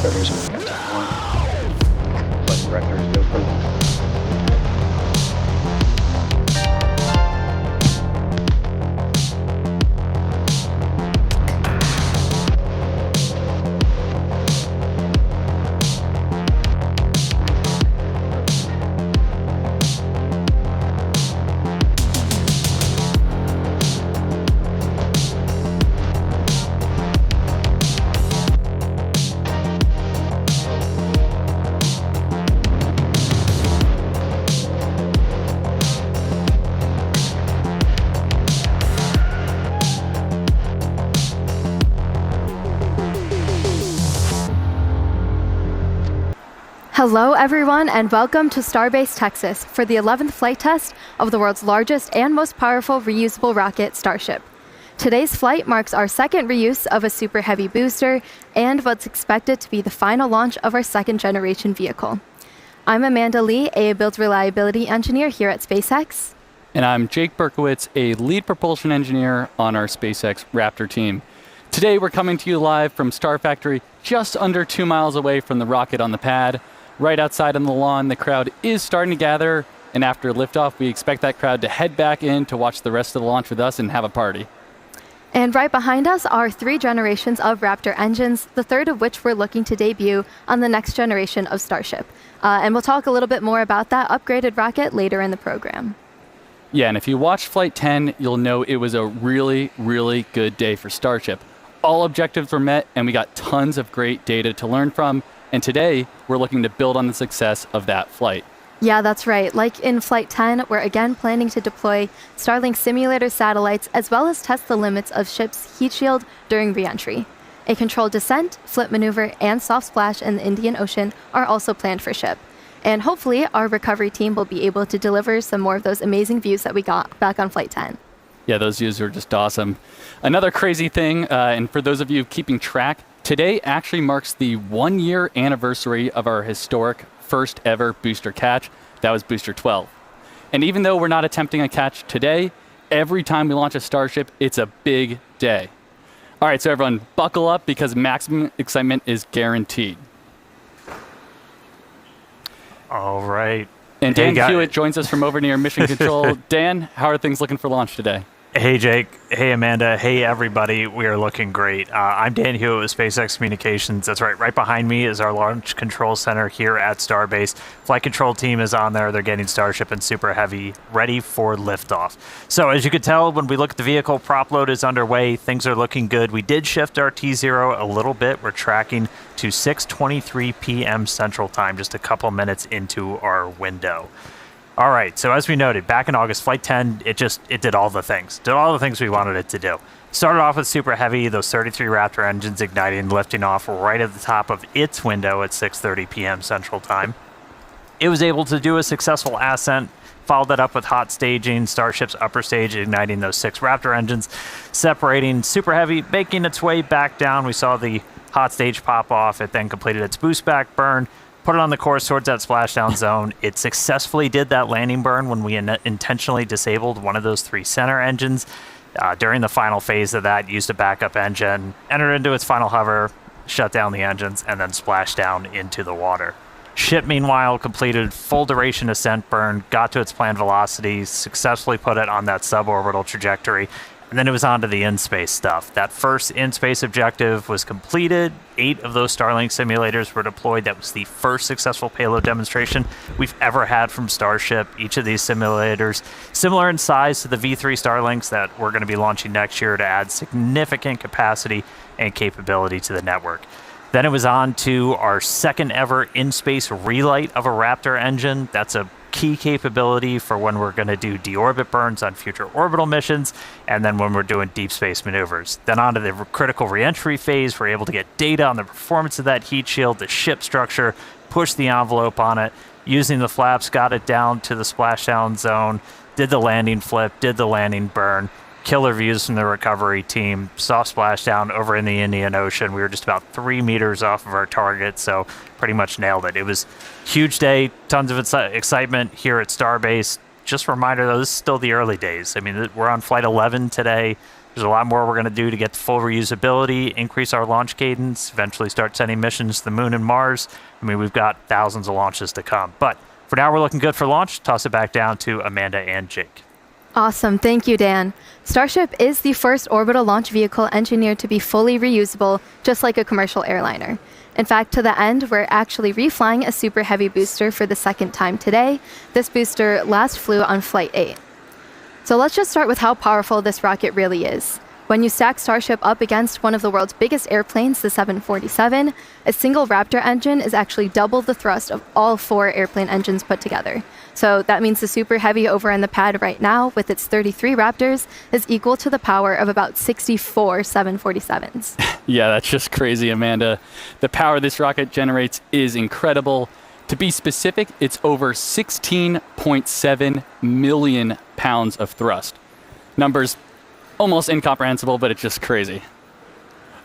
orbiters with F-1. Flight directors go for Hello everyone and welcome to Starbase, Texas for the 11th flight test of the world's largest and most powerful reusable rocket, Starship. Today's flight marks our second reuse of a super heavy booster and what's expected to be the final launch of our second generation vehicle. I'm Amanda Lee, a build reliability engineer here at SpaceX. And I'm Jake Berkowitz, a lead propulsion engineer on our SpaceX Raptor team. Today we're coming to you live from Star Factory, just under 2 miles away from the rocket on the pad. Right outside on the lawn, the crowd is starting to gather, and after liftoff, we expect that crowd to head back in to watch the rest of the launch with us and have a party. And right behind us are 3 generations of Raptor engines, the third of which we're looking to debut on the next generation of Starship. And we'll talk a little bit more about that upgraded rocket later in the program. Yeah, and if you watched Flight 10, you'll know it was a really, really good day for Starship. All objectives were met, and we got tons of great data to learn from. And today, we're looking to build on the success of that flight. Yeah, that's right. Like in Flight 10, we're again planning to deploy Starlink simulator satellites as well as test the limits of ship's heat shield during re-entry. A controlled descent, flip maneuver, and soft splash in the Indian Ocean are also planned for ship. And hopefully, our recovery team will be able to deliver some more of those amazing views that we got back on Flight 10. Yeah, those views are just awesome. Another crazy thing, and for those of you keeping track, today actually marks the 1-year anniversary of our historic first ever booster catch. That was Booster 12. And even though we're not attempting a catch today, every time we launch a Starship, it's a big day. All right, so everyone buckle up because maximum excitement is guaranteed. All right. And Dan Hewitt joins us from over near Mission Control. Dan, how are things looking for launch today? Hey, Jake. Hey, Amanda. Hey, everybody. We are looking great. I'm Dan Hewitt with SpaceX Communications. That's right. Right behind me is our Launch Control Center here at Starbase. Flight control team is on there. They're getting Starship and Super Heavy ready for liftoff. So as you can tell, when we look at the vehicle, prop load is underway. Things are looking good. We did shift our T0 a little bit. We're tracking to 6:23 p.m. Central Time, just a couple minutes into our window. All right, so as we noted, back in August, Flight 10, it did all the things. Did all the things we wanted it to do. Started off with Super Heavy, those 33 Raptor engines igniting, lifting off right at the top of its window at 6:30 p.m. Central Time. It was able to do a successful ascent, followed that up with hot staging, Starship's upper stage igniting those 6 Raptor engines, separating Super Heavy, making its way back down. We saw the hot stage pop off. It then completed its boostback burn, put it on the course towards that splashdown zone. It successfully did that landing burn when we intentionally disabled one of those 3 center engines. During the final phase of that, used a backup engine, entered into its final hover, shut down the engines, and then splashed down into the water. Ship, meanwhile, completed full duration ascent burn, got to its planned velocity, successfully put it on that suborbital trajectory, and then it was on to the in-space stuff. That first in-space objective was completed. 8 of those Starlink simulators were deployed. That was the first successful payload demonstration we've ever had from Starship. Each of these simulators, similar in size to the V3 Starlinks that we're going to be launching next year to add significant capacity and capability to the network. Then it was on to our second ever in-space relight of a Raptor engine. That's a key capability for when we're going to do deorbit burns on future orbital missions, and then when we're doing deep space maneuvers. Then on to the critical reentry phase, we're able to get data on the performance of that heat shield, the ship structure, push the envelope on it, using the flaps, got it down to the splashdown zone, did the landing flip, did the landing burn. Killer views from the recovery team, soft splashdown over in the Indian Ocean. We were just about 3 meters off of our target, so pretty much nailed it. It was a huge day, tons of excitement here at Starbase. Just a reminder, though, this is still the early days. I mean, we're on Flight 11 today. There's a lot more we're going to do to get full reusability, increase our launch cadence, eventually start sending missions to the moon and Mars. I mean, we've got thousands of launches to come. But for now, we're looking good for launch. Toss it back down to Amanda and Jake. Awesome. Thank you, Dan. Starship is the first orbital launch vehicle engineered to be fully reusable, just like a commercial airliner. In fact, to the end, we're actually reflying a Super Heavy booster for the second time today. This booster last flew on Flight 8. So let's just start with how powerful this rocket really is. When you stack Starship up against one of the world's biggest airplanes, the 747, a single Raptor engine is actually double the thrust of all 4 airplane engines put together. So that means the Super Heavy over on the pad right now, with its 33 Raptors, is equal to the power of about 64 747s. Yeah, that's just crazy, Amanda. The power this rocket generates is incredible. To be specific, it's over 16.7 million pounds of thrust. Numbers almost incomprehensible, but it's just crazy.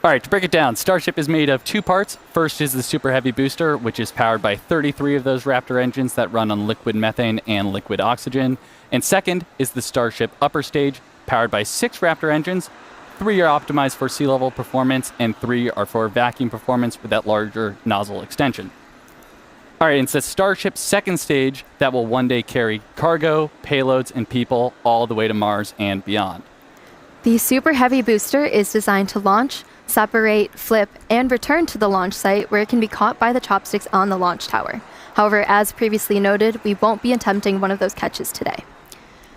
All right, to break it down, Starship is made of 2 parts. First is the Super Heavy booster, which is powered by 33 of those Raptor engines that run on liquid methane and liquid oxygen. And second is the Starship upper stage, powered by 6 Raptor engines. 3 are optimized for sea level performance, and 3 are for vacuum performance with that larger nozzle extension. All right, it's the Starship second stage that will one day carry cargo, payloads, and people all the way to Mars and beyond. The Super Heavy booster is designed to launch, separate, flip, and return to the launch site where it can be caught by the chopsticks on the launch tower. However, as previously noted, we won't be attempting one of those catches today.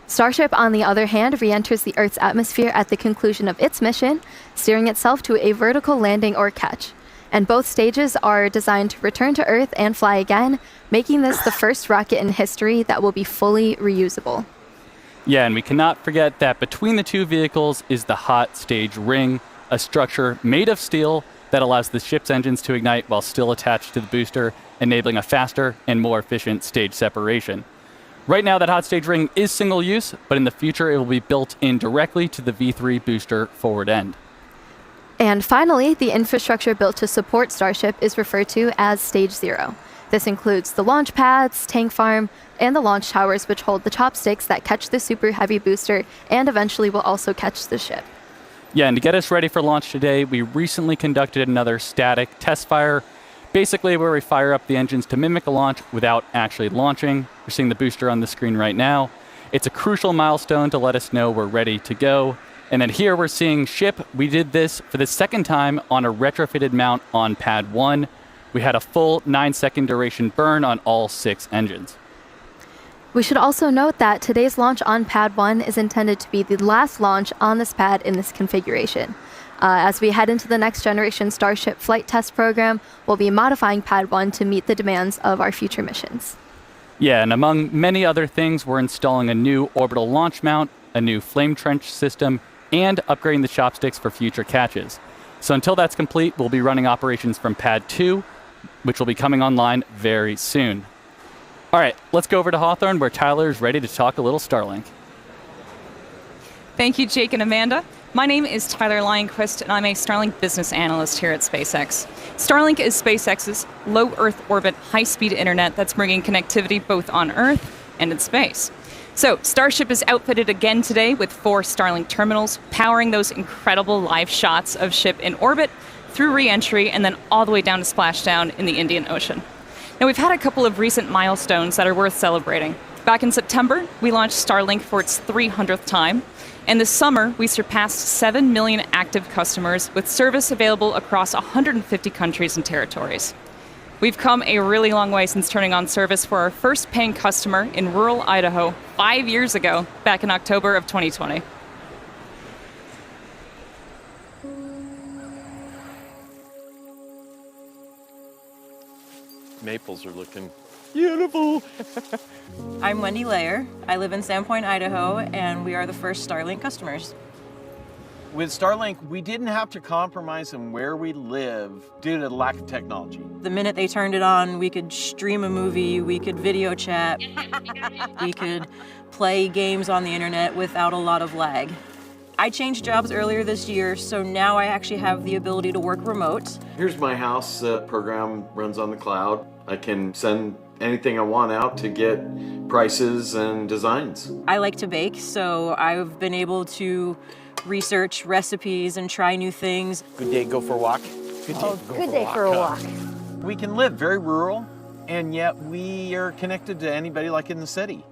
Starship, on the other hand, re-enters the Earth's atmosphere at the conclusion of its mission, steering itself to a vertical landing or catch. And both stages are designed to return to Earth and fly again, making this the first rocket in history that will be fully reusable. Yeah, and we cannot forget that between the 2 vehicles is the hot stage ring, a structure made of steel that allows the ship's engines to ignite while still attached to the booster, enabling a faster and more efficient stage separation. Right now, that hot stage ring is single use, but in the future, it will be built in directly to the V3 booster forward end. And finally, the infrastructure built to support Starship is referred to as Stage 0. This includes the launch pads, tank farm, and the launch towers, which hold the chopsticks that catch the Super Heavy booster and eventually will also catch the ship. Yeah, and to get us ready for launch today, we recently conducted another static test fire, basically where we fire up the engines to mimic a launch without actually launching. We're seeing the booster on the screen right now. It's a crucial milestone to let us know we're ready to go. And then here we're seeing ship. We did this for the second time on a retrofitted mount on Pad 1. We had a full 9-second duration burn on all 6 engines. We should also note that today's launch on Pad 1 is intended to be the last launch on this pad in this configuration. As we head into the next generation Starship flight test program, we'll be modifying Pad 1 to meet the demands of our future missions. Yeah, and among many other things, we're installing a new orbital launch mount, a new flame trench system, and upgrading the chopsticks for future catches. So until that's complete, we'll be running operations from Pad 2, which will be coming online very soon. All right, let's go over to Hawthorne, where Tyler is ready to talk a little Starlink. Thank you, Jake and Amanda. My name is Tyler Lionquist, and I'm a Starlink business analyst here at SpaceX. Starlink is SpaceX's low Earth orbit, high-speed internet that's bringing connectivity both on Earth and in space. So, Starship is outfitted again today with 4 Starlink terminals, powering those incredible live shots of ship in orbit, through re-entry, and then all the way down to splashdown in the Indian Ocean. Now, we've had a couple of recent milestones that are worth celebrating. Back in September, we launched Starlink for its 300th time, and this summer, we surpassed 7 million active customers with service available across 150 countries and territories. We've come a really long way since turning on service for our first paying customer in rural Idaho 5 years ago, back in October of 2020. Maples are looking beautiful. I'm Wendy Layer. I live in Sandpoint, Idaho, and we are the first Starlink customers. With Starlink, we didn't have to compromise on where we live due to the lack of technology. The minute they turned it on, we could stream a movie, we could video chat, we could play games on the internet without a lot of lag. I changed jobs earlier this year, so now I actually have the ability to work remote. Here's my house. Program runs on the cloud. I can send anything I want out to get prices and designs. I like to bake, so I've been able to research recipes and try new things. Good day, go for a walk. Good day for a walk. We can live very rural, and yet we are connected to anybody like in the city.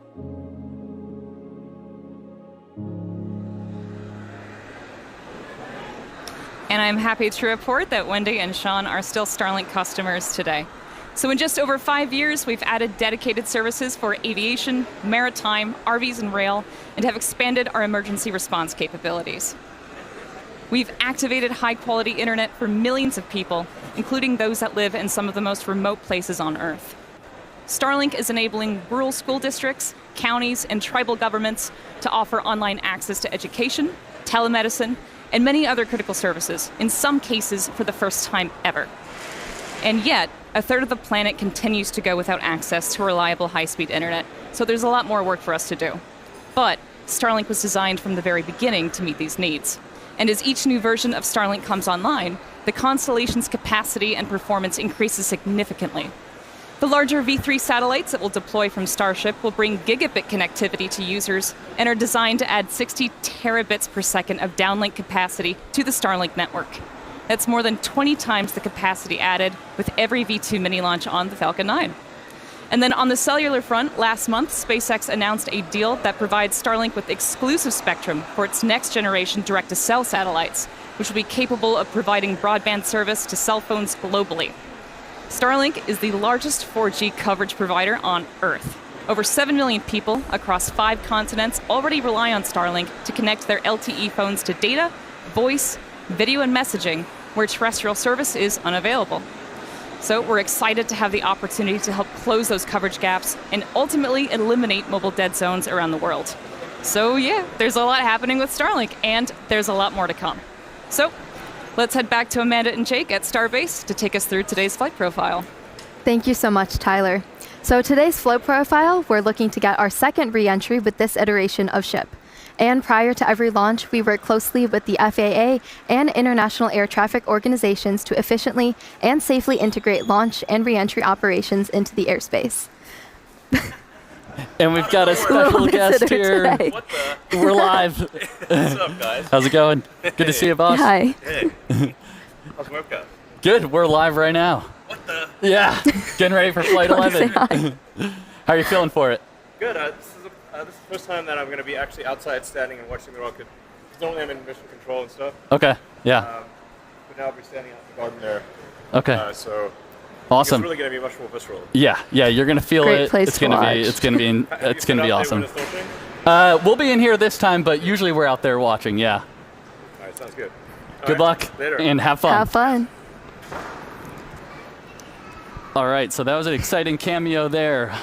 And I'm happy to report that Wendy and Sean are still Starlink customers today. So in just over 5 years, we've added dedicated services for aviation, maritime, RVs and rail, and have expanded our emergency response capabilities. We've activated high-quality internet for millions of people, including those that live in some of the most remote places on Earth. Starlink is enabling rural school districts, counties, and tribal governments to offer online access to education, telemedicine, and many other critical services, in some cases for the first time ever. And yet, a third of the planet continues to go without access to reliable high-speed internet, so there's a lot more work for us to do. But Starlink was designed from the very beginning to meet these needs. And as each new version of Starlink comes online, the constellation's capacity and performance increases significantly. The larger V3 satellites that will deploy from Starship will bring gigabit connectivity to users and are designed to add 60 terabits per second of downlink capacity to the Starlink network. That's more than 20 times the capacity added with every V2 mini launch on the Falcon 9. And then on the cellular front, last month, SpaceX announced a deal that provides Starlink with exclusive spectrum for its next generation direct-to-cell satellites, which will be capable of providing broadband service to cell phones globally. Starlink is the largest 4G coverage provider on Earth. Over 7 million people across 5 continents already rely on Starlink to connect their LTE phones to data, voice, video, and messaging, where terrestrial service is unavailable. So we're excited to have the opportunity to help close those coverage gaps and ultimately eliminate mobile dead zones around the world. So yeah, there's a lot happening with Starlink, and there's a lot more to come. So let's head back to Amanda and Jake at Starbase to take us through today's flight profile. Thank you so much, Tyler. So today's flow profile, we're looking to get our second re-entry with this iteration of ship. And prior to every launch, we work closely with the FAA and international air traffic organizations to efficiently and safely integrate launch and re-entry operations into the airspace. And we've got a special guest here. Today. We're live. What's up, guys? How's it going? Good to see you, boss. Hi. Hey. How's work going? Good. We're live right now. What the? Yeah. Getting ready for Flight 11. How are you feeling for it? Good. This is the first time that I'm going to be actually outside standing and watching the rocket. Because normally I'm in mission control and stuff. Okay. Yeah. But now I'll be standing out in the garden there. Okay. So Awesome. it's really going to be much more visceral. Yeah. You're gonna feel Great it. place It's to gonna watch. be. It's gonna be. It's gonna be awesome. When it's filming? We'll be in here this time, but usually we're out there watching. Yeah. All right, sounds good. Good All right, luck later. and have fun. Have fun. All right, so that was an exciting cameo there.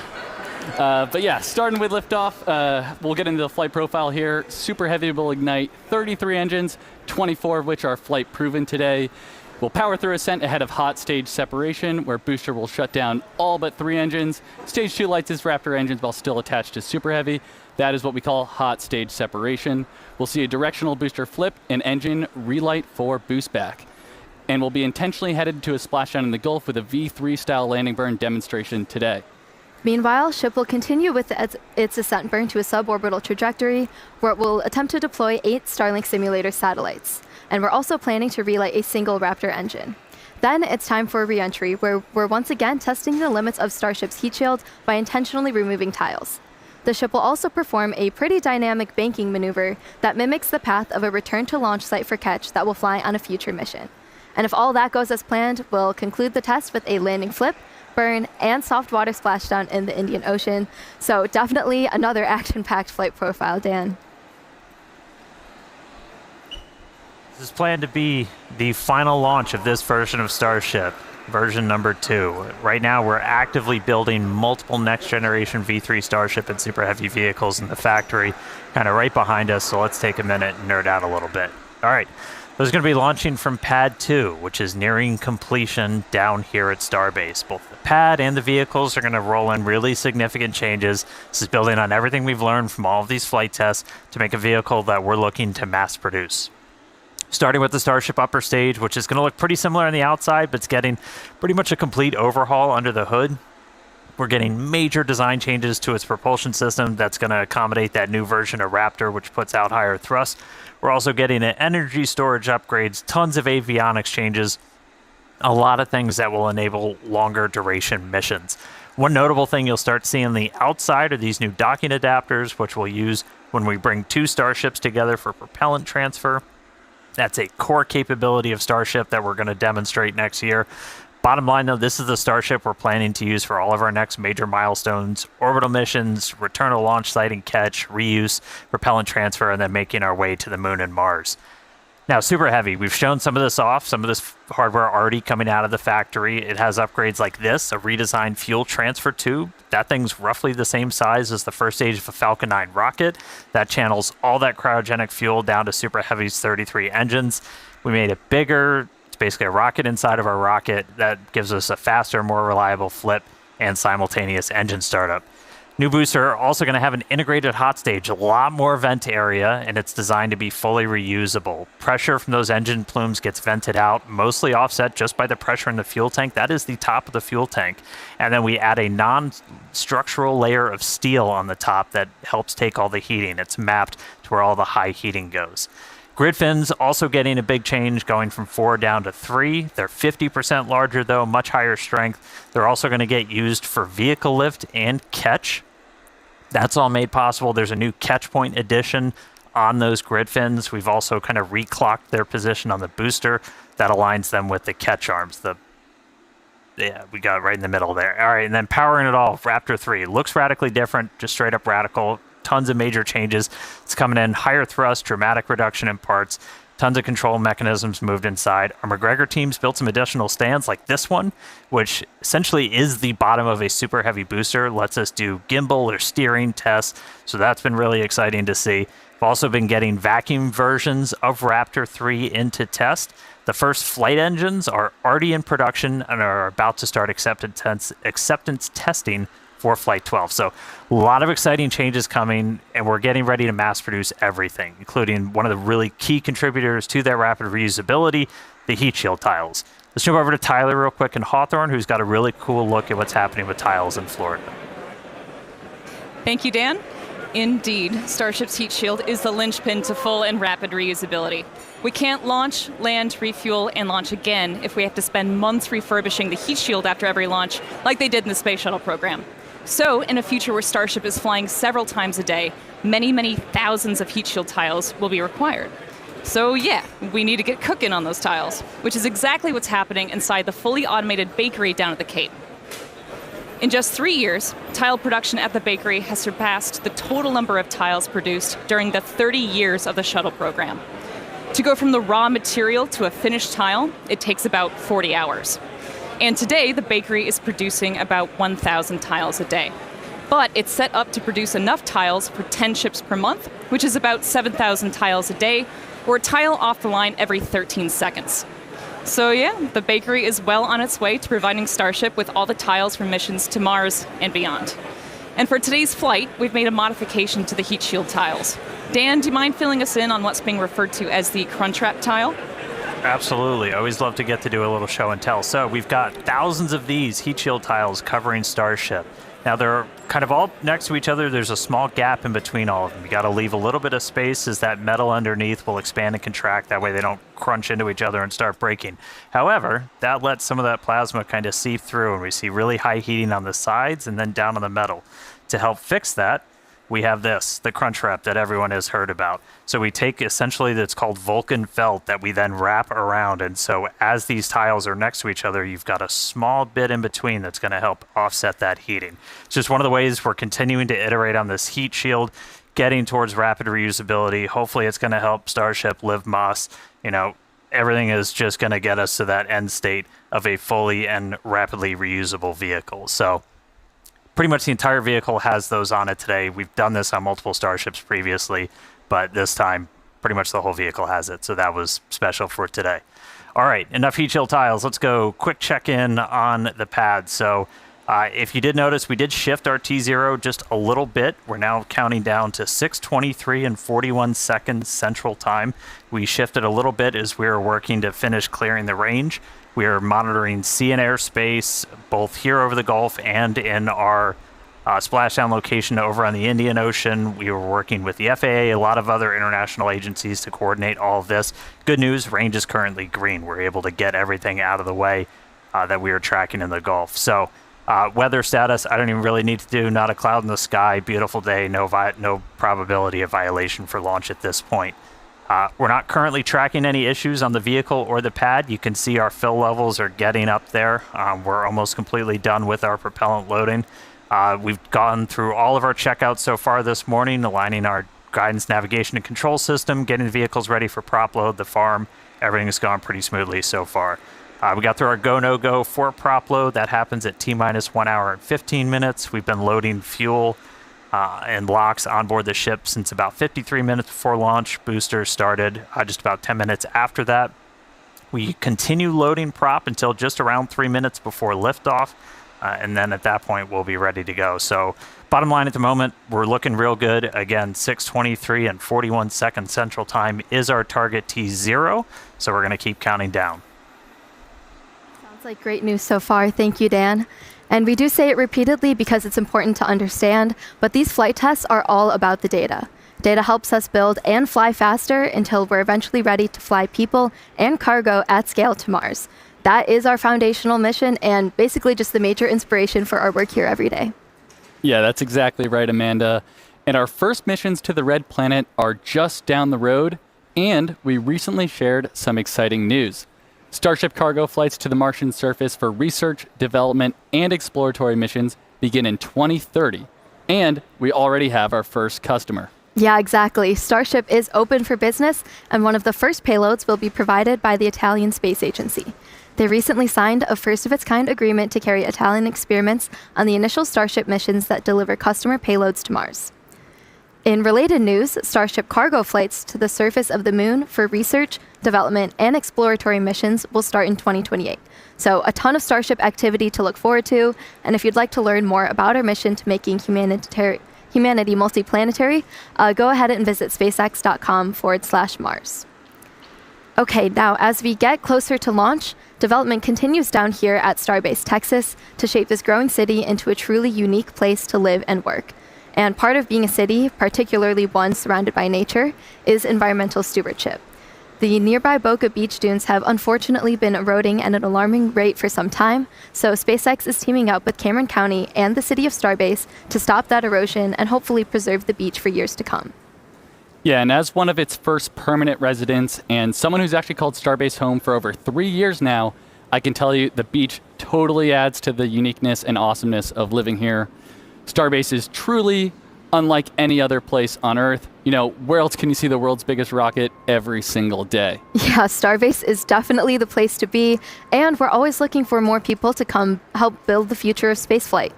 But yeah, starting with liftoff, we'll get into the flight profile here. Super Heavy will ignite 33 engines, 24 of which are flight proven today. We'll power through ascent ahead of hot stage separation, where booster will shut down all but 3 engines. Stage 2 lights as Raptor engines while still attached to Super Heavy. That is what we call hot stage separation. We'll see a directional booster flip and engine relight for boostback. And we'll be intentionally headed to a splashdown in the Gulf with a V3 style landing burn demonstration today. Meanwhile, ship will continue with its ascent burn to a suborbital trajectory, where it will attempt to deploy 8 Starlink simulator satellites. And we're also planning to relight a single Raptor engine. Then it's time for a re-entry, where we're once again testing the limits of Starship's heat shield by intentionally removing tiles. The ship will also perform a pretty dynamic banking maneuver that mimics the path of a return to launch site for catch that will fly on a future mission. And if all that goes as planned, we'll conclude the test with a landing flip, burn, and soft water splashdown in the Indian Ocean. So definitely another action-packed flight profile, Dan. This is planned to be the final launch of this version of Starship, version number 2. Right now, we're actively building multiple next-generation V3 Starship and Super Heavy vehicles in the factory, kind of right behind us, so let's take a minute and nerd out a little bit. All right, those are going to be launching from Pad 2, which is nearing completion down here at Starbase. Both the pad and the vehicles are going to roll in really significant changes. This is building on everything we've learned from all of these flight tests to make a vehicle that we're looking to mass produce. Starting with the Starship upper stage, which is going to look pretty similar on the outside, but it's getting pretty much a complete overhaul under the hood. We're getting major design changes to its propulsion system that's going to accommodate that new version of Raptor, which puts out higher thrust. We're also getting an energy storage upgrades, tons of avionics changes, a lot of things that will enable longer duration missions. One notable thing you'll start seeing on the outside are these new docking adapters, which we'll use when we bring two starships together for propellant transfer. That's a core capability of Starship that we're going to demonstrate next year. Bottom line, though, this is the Starship we're planning to use for all of our next major milestones, orbital missions, return to launch site and catch, reuse, propellant transfer, and then making our way to the moon and Mars. Now, Super Heavy, we've shown some of this off, some of this hardware already coming out of the factory. It has upgrades like this, a redesigned fuel transfer tube. That thing's roughly the same size as the first stage of a Falcon 9 rocket. That channels all that cryogenic fuel down to Super Heavy's 33 engines. We made it bigger. It's basically a rocket inside of our rocket that gives us a faster, more reliable flip and simultaneous engine startup. New booster also going to have an integrated hot stage, a lot more vent area, and it's designed to be fully reusable. Pressure from those engine plumes gets vented out, mostly offset just by the pressure in the fuel tank. That is the top of the fuel tank. And then we add a non-structural layer of steel on the top that helps take all the heating. It's mapped to where all the high heating goes. Grid fins also getting a big change, going from 4 down to 3. They're 50% larger, though, much higher strength. They're also going to get used for vehicle lift and catch. That's all made possible. There's a new catch point addition on those grid fins. We've also kind of reclocked their position on the booster. That aligns them with the catch arms. Yeah, we got it right in the middle there. All right, and then powering it all, Raptor 3. Looks radically different, just straight up radical. Tons of major changes. It's coming in higher thrust, dramatic reduction in parts, tons of control mechanisms moved inside. Our McGregor teams built some additional stands like this one, which essentially is the bottom of a Super Heavy booster, lets us do gimbal or steering tests. So that's been really exciting to see. We've also been getting vacuum versions of Raptor 3 into test. The first flight engines are already in production and are about to start acceptance testing for Flight 12. So a lot of exciting changes coming, and we're getting ready to mass produce everything, including one of the really key contributors to that rapid reusability, the heat shield tiles. Let's jump over to Tyler real quick in Hawthorne, who's got a really cool look at what's happening with tiles in Florida. Thank you, Dan. Indeed, Starship's heat shield is the linchpin to full and rapid reusability. We can't launch, land, refuel, and launch again if we have to spend months refurbishing the heat shield after every launch, like they did in the Space Shuttle program. So, in a future where Starship is flying several times a day, many, many thousands of heat shield tiles will be required. So yeah, we need to get cooking on those tiles, which is exactly what's happening inside the fully automated bakery down at the Cape. In just 3 years, tile production at the bakery has surpassed the total number of tiles produced during the 30 years of the shuttle program. To go from the raw material to a finished tile, it takes about 40 hours. And today, the bakery is producing about 1,000 tiles a day. But it's set up to produce enough tiles for 10 ships per month, which is about 7,000 tiles a day, or a tile off the line every 13 seconds. So yeah, the bakery is well on its way to providing Starship with all the tiles for missions to Mars and beyond. And for today's flight, we've made a modification to the heat shield tiles. Dan, do you mind filling us in on what's being referred to as the crunch wrap tile? Absolutely. I always love to get to do a little show and tell. So we've got thousands of these heat shield tiles covering Starship. Now they're kind of all next to each other. There's a small gap in between all of them. You got to leave a little bit of space as that metal underneath will expand and contract. That way they don't crunch into each other and start breaking. However, that lets some of that plasma kind of seep through, and we see really high heating on the sides and then down on the metal. To help fix that, we have this, the crunch wrap that everyone has heard about. So we take essentially that's called Vulcan felt that we then wrap around. And so as these tiles are next to each other, you've got a small bit in between that's going to help offset that heating. It's just one of the ways we're continuing to iterate on this heat shield, getting towards rapid reusability. Hopefully it's going to help Starship live Moss. You know, everything is just going to get us to that end state of a fully and rapidly reusable vehicle. So pretty much the entire vehicle has those on it today. We've done this on multiple Starships previously, but this time pretty much the whole vehicle has it. So that was special for today. All right, enough heat shield tiles. Let's go quick check-in on the pad. So If you did notice, we did shift our T0 just a little bit. We're now counting down to 6:23 and 41 seconds Central Time. We shifted a little bit as we were working to finish clearing the range. We are monitoring sea and airspace, both here over the Gulf and in our splashdown location over on the Indian Ocean. We were working with the FAA, a lot of other international agencies to coordinate all of this. Good news, range is currently green. We're able to get everything out of the way that we were tracking in the Gulf. So weather status, I don't even really need to do. Not a cloud in the sky, beautiful day, no probability of violation for launch at this point. We're not currently tracking any issues on the vehicle or the pad. You can see our fill levels are getting up there. We're almost completely done with our propellant loading. We've gone through all of our checkouts so far this morning, aligning our guidance, navigation, and control system, getting the vehicles ready for prop load, the farm. Everything has gone pretty smoothly so far. We got through our go, no go for prop load. That happens at T-minus 1 hour and 15 minutes. We've been loading fuel and locks on board the ship since about 53 minutes before launch. Boosters started just about 10 minutes after that. We continue loading prop until just around 3 minutes before liftoff. And then at that point, we'll be ready to go. So bottom line at the moment, we're looking real good. Again, 6:23 and 41 seconds Central Time is our target T0. So we're going to keep counting down. Sounds like great news so far. Thank you, Dan. And we do say it repeatedly because it's important to understand, but these flight tests are all about the data. Data helps us build and fly faster until we're eventually ready to fly people and cargo at scale to Mars. That is our foundational mission and basically just the major inspiration for our work here every day. Yeah, that's exactly right, Amanda. And our first missions to the Red Planet are just down the road, and we recently shared some exciting news. Starship cargo flights to the Martian surface for research, development, and exploratory missions begin in 2030, and we already have our first customer. Yeah, exactly. Starship is open for business, and one of the first payloads will be provided by the Italian Space Agency. They recently signed a first-of-its-kind agreement to carry Italian experiments on the initial Starship missions that deliver customer payloads to Mars. In related news, Starship cargo flights to the surface of the Moon for research, development, and exploratory missions will start in 2028. So a ton of Starship activity to look forward to, and if you'd like to learn more about our mission to making humanity multiplanetary, go ahead and visit spacex.com/Mars. Okay, now as we get closer to launch, development continues down here at Starbase, Texas, to shape this growing city into a truly unique place to live and work. And part of being a city, particularly one surrounded by nature, is environmental stewardship. The nearby Boca Beach dunes have unfortunately been eroding at an alarming rate for some time, so SpaceX is teaming up with Cameron County and the city of Starbase to stop that erosion and hopefully preserve the beach for years to come. Yeah, and as one of its first permanent residents and someone who's actually called Starbase home for over 3 years now, I can tell you the beach totally adds to the uniqueness and awesomeness of living here. Starbase is truly unlike any other place on Earth. You know, where else can you see the world's biggest rocket every single day? Yeah, Starbase is definitely the place to be, and we're always looking for more people to come help build the future of spaceflight.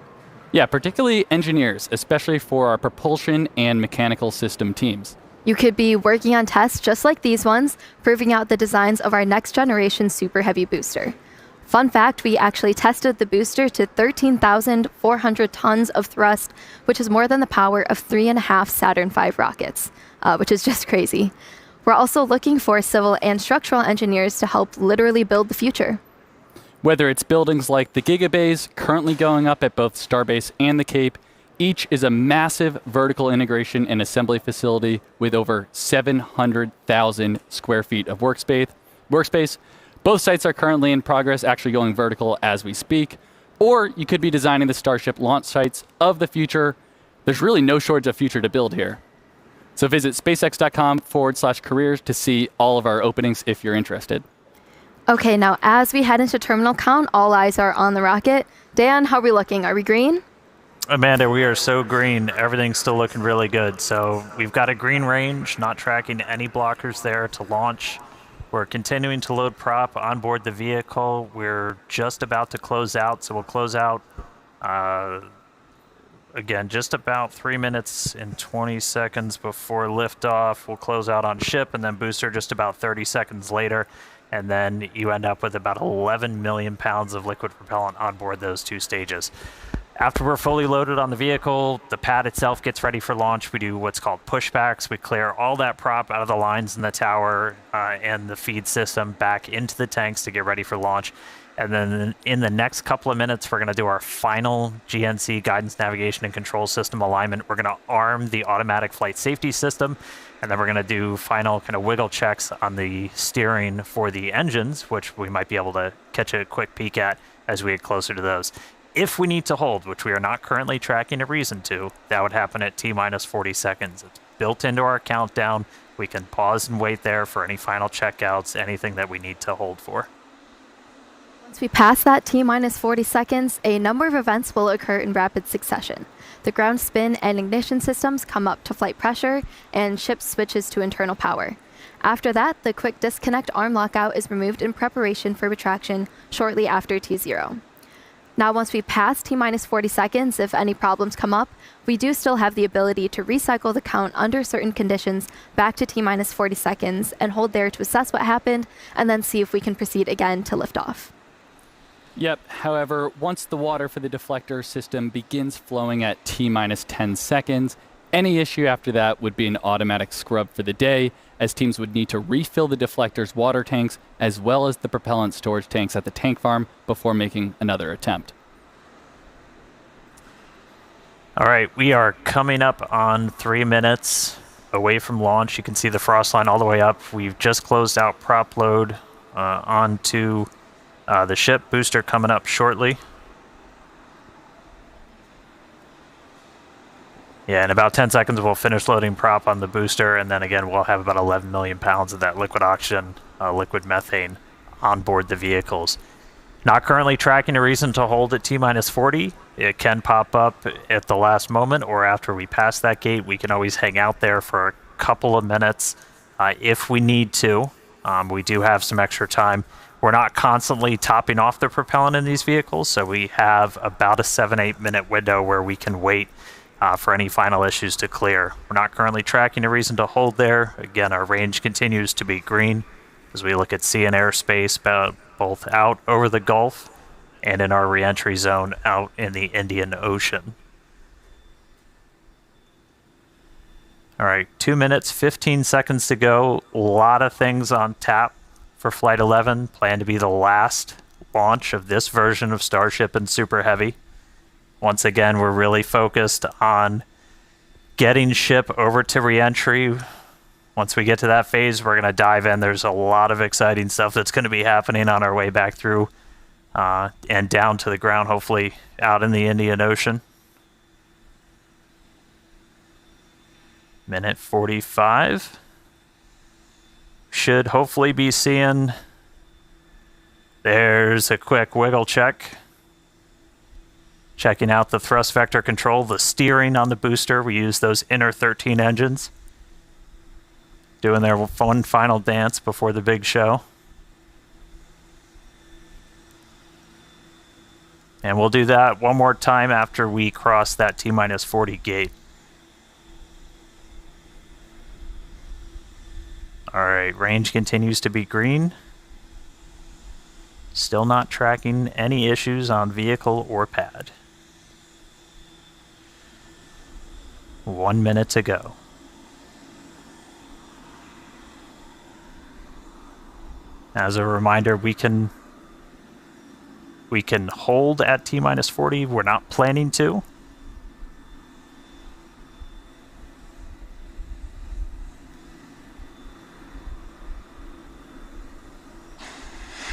Yeah, particularly engineers, especially for our propulsion and mechanical system teams. You could be working on tests just like these ones, proving out the designs of our next generation Super Heavy booster. Fun fact, we actually tested the booster to 13,400 tons of thrust, which is more than the power of 3.5 Saturn V rockets, which is just crazy. We're also looking for civil and structural engineers to help literally build the future. Whether it's buildings like the Gigabays currently going up at both Starbase and the Cape, each is a massive vertical integration and assembly facility with over 700,000 square feet of workspace. Both sites are currently in progress, actually going vertical as we speak. Or you could be designing the Starship launch sites of the future. There's really no shortage of future to build here. So visit spacex.com/careers to see all of our openings if you're interested. Okay, now as we head into terminal count, all eyes are on the rocket. Dan, how are we looking? Are we green? Amanda, we are so green. Everything's still looking really good. So we've got a green range, not tracking any blockers there to launch. We're continuing to load prop on board the vehicle. We're just about to close out, so we'll close out again just about 3 minutes and 20 seconds before liftoff. We'll close out on ship, and then booster just about 30 seconds later. and then you end up with about 11 million pounds of liquid propellant on board those 2 stages. After we're fully loaded on the vehicle, the pad itself gets ready for launch. We do what's called pushbacks. We clear all that prop out of the lines in the tower and the feed system back into the tanks to get ready for launch. And then in the next couple of minutes, we're going to do our final GNC guidance, navigation, and control system alignment. We're going to arm the automatic flight safety system, and then we're going to do final kind of wiggle checks on the steering for the engines, which we might be able to catch a quick peek at as we get closer to those. If we need to hold, which we are not currently tracking a reason to, that would happen at T-minus 40 seconds. It's built into our countdown. We can pause and wait there for any final checkouts, anything that we need to hold for. Once we pass that T-minus 40 seconds, a number of events will occur in rapid succession. The ground spin and ignition systems come up to flight pressure, and ship switches to internal power. After that, the quick disconnect arm lockout is removed in preparation for retraction shortly after T0. Now, once we pass T-minus 40 seconds, if any problems come up, we do still have the ability to recycle the count under certain conditions back to T-minus 40 seconds and hold there to assess what happened and then see if we can proceed again to liftoff. Yep, however, once the water for the deflector system begins flowing at T-minus 10 seconds, any issue after that would be an automatic scrub for the day, as teams would need to refill the deflector's water tanks as well as the propellant storage tanks at the tank farm before making another attempt. All right, we are coming up on 3 minutes away from launch. You can see the frost line all the way up. We've just closed out prop load onto the ship. Booster coming up shortly. Yeah, in about 10 seconds, we'll finish loading prop on the booster, and then again, we'll have about 11 million pounds of that liquid oxygen, liquid methane on board the vehicles. Not currently tracking a reason to hold at T-minus 40. It can pop up at the last moment, or after we pass that gate. We can always hang out there for a couple of minutes if we need to. We do have some extra time. We're not constantly topping off the propellant in these vehicles, so we have about a 7-8 minute window where we can wait for any final issues to clear. We're not currently tracking a reason to hold there. Again, our range continues to be green as we look at sea and airspace, both out over the Gulf and in our reentry zone out in the Indian Ocean. All right, 2 minutes, 15 seconds to go. A lot of things on tap for Flight 11. Planned to be the last launch of this version of Starship and Super Heavy. Once again, we're really focused on getting ship over to reentry. Once we get to that phase, we're going to dive in. There's a lot of exciting stuff that's going to be happening on our way back through and down to the ground, hopefully out in the Indian Ocean. Minute 45. Should hopefully be seeing... There's a quick wiggle check. Checking out the thrust vector control, the steering on the booster. We use those inner 13 engines. Doing their one final dance before the big show. And we'll do that one more time after we cross that T-minus 40 gate. Alright, range continues to be green. Still not tracking any issues on vehicle or pad. 1 minute to go. As a reminder, we can hold at T-minus 40. We're not planning to.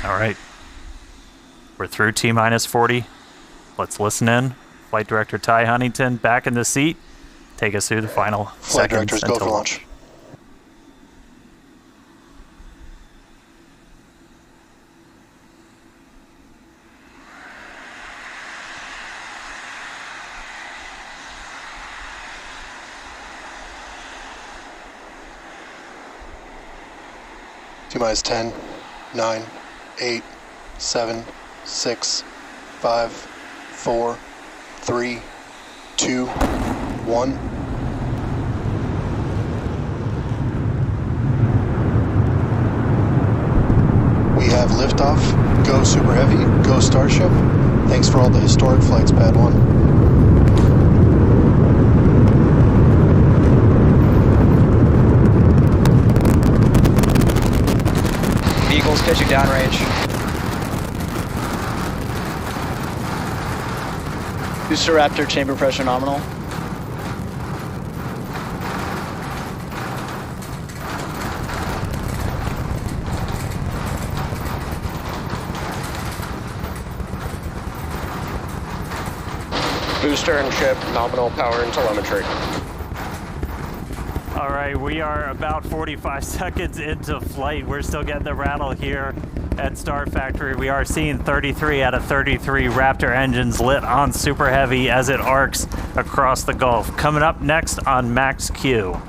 All right. We're through T-minus 40. Let's listen in. Flight Director Ty Huntington back in the seat. Take us through the final Flight seconds Directors, go for launch. T-minus 10, 9, 8, 7, 6, 5, 4, 3, 2, 1. liftoff. Go Super Heavy. Go Starship. Thanks for all the historic flights, Pad 1. Vehicles pitching downrange. Booster Raptor chamber pressure nominal. Booster and ship nominal power and telemetry. All right, we are about 45 seconds into flight. We're still getting the rattle here at Star Factory. We are seeing 33 out of 33 Raptor engines lit on Super Heavy as it arcs across the Gulf. Coming up next on Max Q.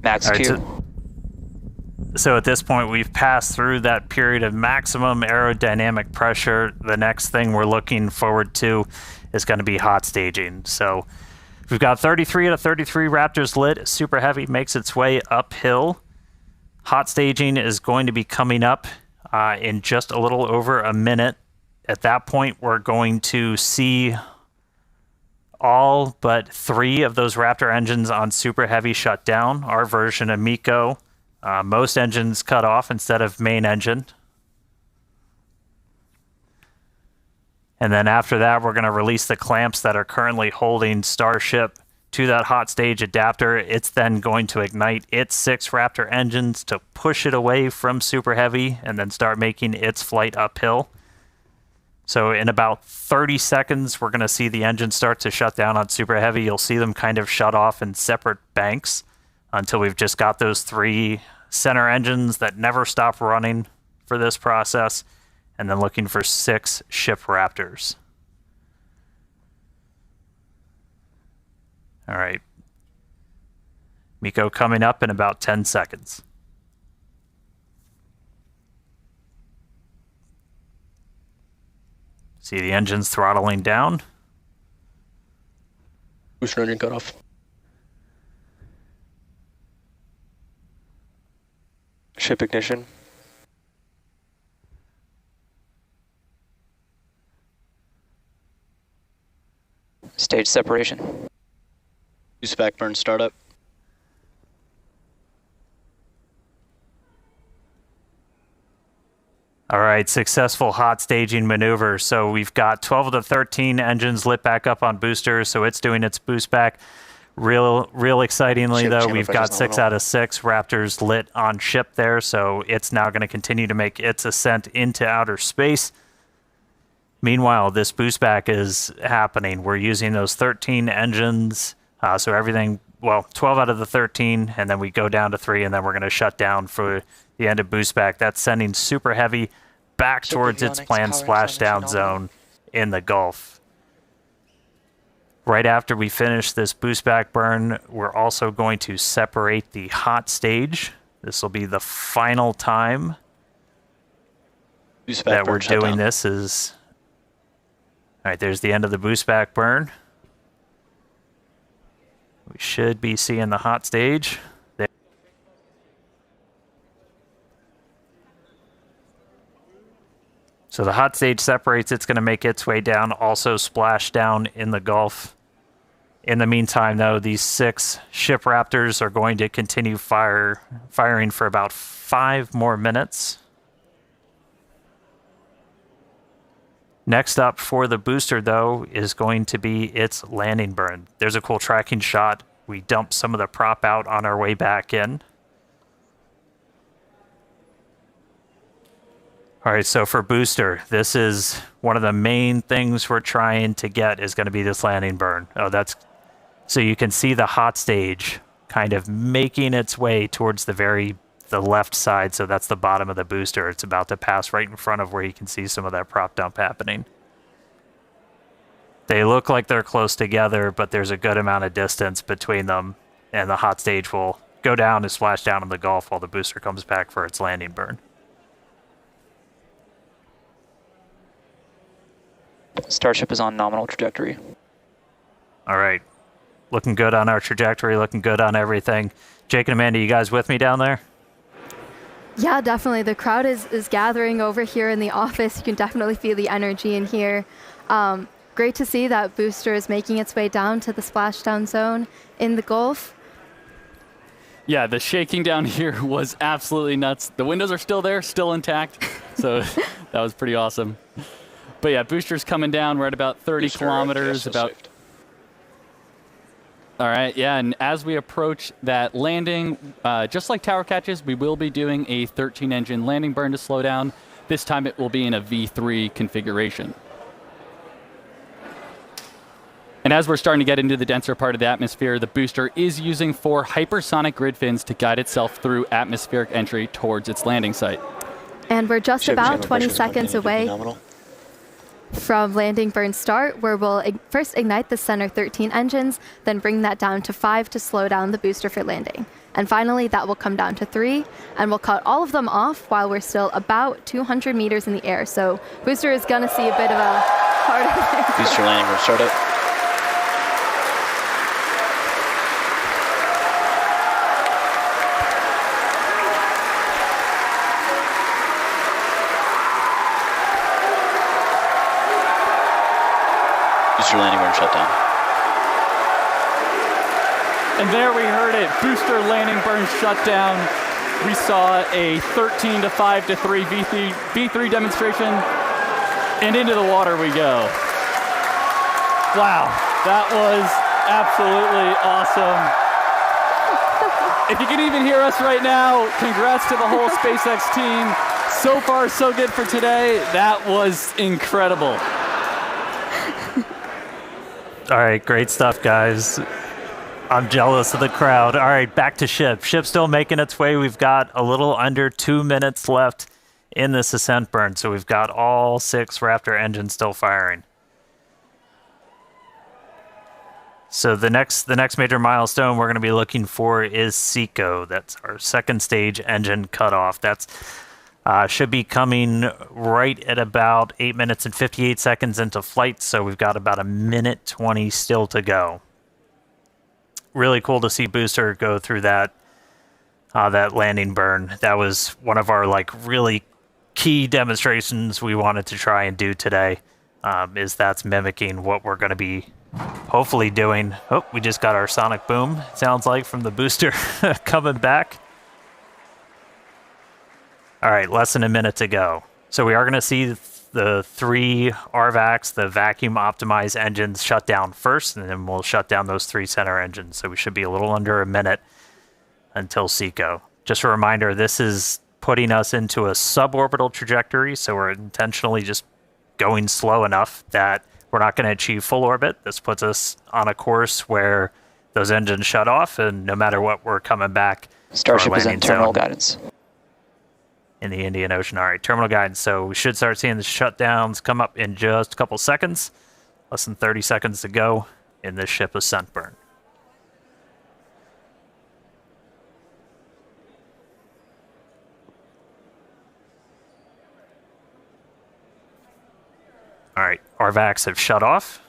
Max All right, Q. So at this point, we've passed through that period of maximum aerodynamic pressure. The next thing we're looking forward to is going to be hot staging. So we've got 33 out of 33 Raptors lit. Super Heavy makes its way uphill. Hot staging is going to be coming up in just a little over a minute. At that point, we're going to see all but 3 of those Raptor engines on Super Heavy shut down. Our version of MECO. Most engines cut off instead of main engine. And then after that, we're going to release the clamps that are currently holding Starship to that hot stage adapter. It's then going to ignite its 6 Raptor engines to push it away from Super Heavy and then start making its flight uphill. So in about 30 seconds, we're going to see the engines start to shut down on Super Heavy. You'll see them kind of shut off in separate banks until we've just got those 3 center engines that never stop running for this process, and then looking for 6 ship Raptors. All right. MECO coming up in about 10 seconds. See the engines throttling down. Booster engine cutoff. Ship ignition. Stage separation. Boostback burn startup. All right, successful hot staging maneuver. So we've got 12 of the 13 engines lit back up on boosters, so it's doing its boost back. Real excitingly, though, we've got 6 out of 6 Raptors lit on ship there, so it's now going to continue to make its ascent into outer space. Meanwhile, this boost back is happening. We're using those 13 engines, so everything, well, 12 out of the 13, and then we go down to 3, and then we're going to shut down for the end of boost back. That's sending Super Heavy back towards its planned splashdown zone in the Gulf. Right after we finish this boost back burn, we're also going to separate the hot stage. This will be the final time that we're doing this. All right, there's the end of the boost back burn. We should be seeing the hot stage. There. So the hot stage separates. It's going to make its way down, also splash down in the Gulf. In the meantime, though, these 6 ship Raptors are going to continue firing for about 5 more minutes. Next up for the booster, though, is going to be its landing burn. There's a cool tracking shot. We dumped some of the prop out on our way back in. All right, so for booster, this is one of the main things we're trying to get is going to be this landing burn. Oh, that's so you can see the hot stage kind of making its way towards the left side. So that's the bottom of the booster. It's about to pass right in front of where you can see some of that prop dump happening. They look like they're close together, but there's a good amount of distance between them, and the hot stage will go down and splash down in the Gulf while the booster comes back for its landing burn. Starship is on nominal trajectory. All right. Looking good on our trajectory, looking good on everything. Jake and Amanda, you guys with me down there? Yeah, definitely. The crowd is gathering over here in the office. You can definitely feel the energy in here. Great to see that booster is making its way down to the splashdown zone in the Gulf. Yeah, the shaking down here was absolutely nuts. The windows are still there, still intact. So that was pretty awesome. But yeah, booster's coming down. We're at about 30 kilometers. All right, yeah, and as we approach that landing, just like tower catches, we will be doing a 13-engine landing burn to slow down. This time it will be in a V3 configuration. And as we're starting to get into the denser part of the atmosphere, the booster is using 4 hypersonic grid fins to guide itself through atmospheric entry towards its landing site. And we're just about 20 seconds away from landing burn start, where we'll first ignite the center 13 engines, then bring that down to 5 to slow down the booster for landing. And finally, that will come down to 3, and we'll cut all of them off while we're still about 200 meters in the air. So booster is going to see a bit of a harder landing. Booster landing burn startup. Booster landing burn shutdown. And there we heard it, booster landing burn shutdown. We saw a 13 to 5 to 3 V3 demonstration, and into the water we go. Wow, that was absolutely awesome. If you can even hear us right now, congrats to the whole SpaceX team. So far, so good for today. That was incredible. All right, great stuff, guys. I'm jealous of the crowd. All right, back to ship. Ship's still making its way. We've got a little under 2 minutes left in this ascent burn, so we've got all 6 Raptor engines still firing. So the next major milestone we're going to be looking for is CECO. That's our second stage engine cutoff. That's should be coming right at about 8 minutes and 58 seconds into flight, so we've got about 1:20 still to go. Really cool to see booster go through that landing burn. That was one of our really key demonstrations we wanted to try and do today. That's mimicking what we're going to be hopefully doing. Oh, we just got our sonic boom, sounds like, from the booster coming back. All right, less than a minute to go. So we are going to see the 3 RVACs, the vacuum optimized engines, shut down first, and then we'll shut down those 3 center engines. So we should be a little under a minute until CECO. Just a reminder, this is putting us into a suborbital trajectory, so we're intentionally just going slow enough that we're not going to achieve full orbit. This puts us on a course where those engines shut off, and no matter what, we're coming back. Starship is in terminal guidance. In the Indian Ocean. All right, terminal guidance. So we should start seeing the shutdowns come up in just a couple seconds. Less than 30 seconds to go in this ship ascent burn. All right, RVACs have shut off.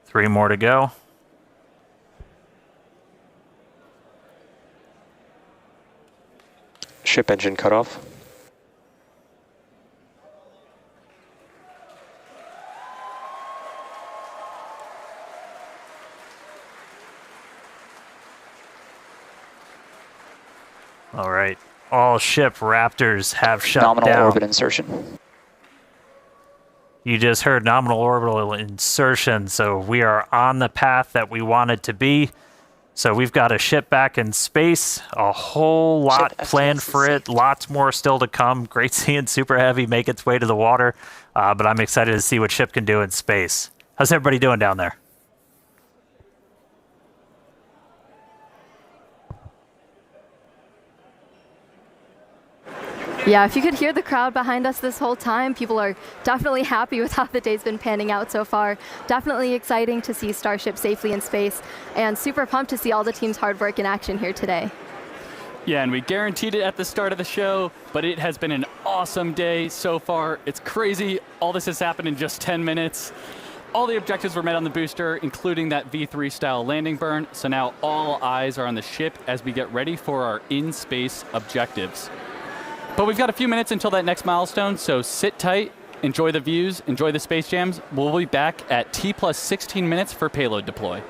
3 more to go. Ship engine cutoff. All right. All ship Raptors have shut down. Nominal orbit insertion. You just heard nominal orbital insertion, so we are on the path that we wanted to be. So we've got a ship back in space, a whole lot planned for it, lots more still to come. Great seeing Super Heavy make its way to the water, but I'm excited to see what ship can do in space. How's everybody doing down there? Yeah, if you could hear the crowd behind us this whole time, people are definitely happy with how the day's been panning out so far. Definitely exciting to see Starship safely in space, and super pumped to see all the team's hard work in action here today. Yeah, and we guaranteed it at the start of the show, but it has been an awesome day so far. It's crazy. All this has happened in just 10 minutes. All the objectives were met on the booster, including that V3 style landing burn. So now all eyes are on the ship as we get ready for our in-space objectives. But we've got a few minutes until that next milestone, so sit tight, enjoy the views, enjoy the space jams. We'll be back at T plus 16 minutes for payload deploy.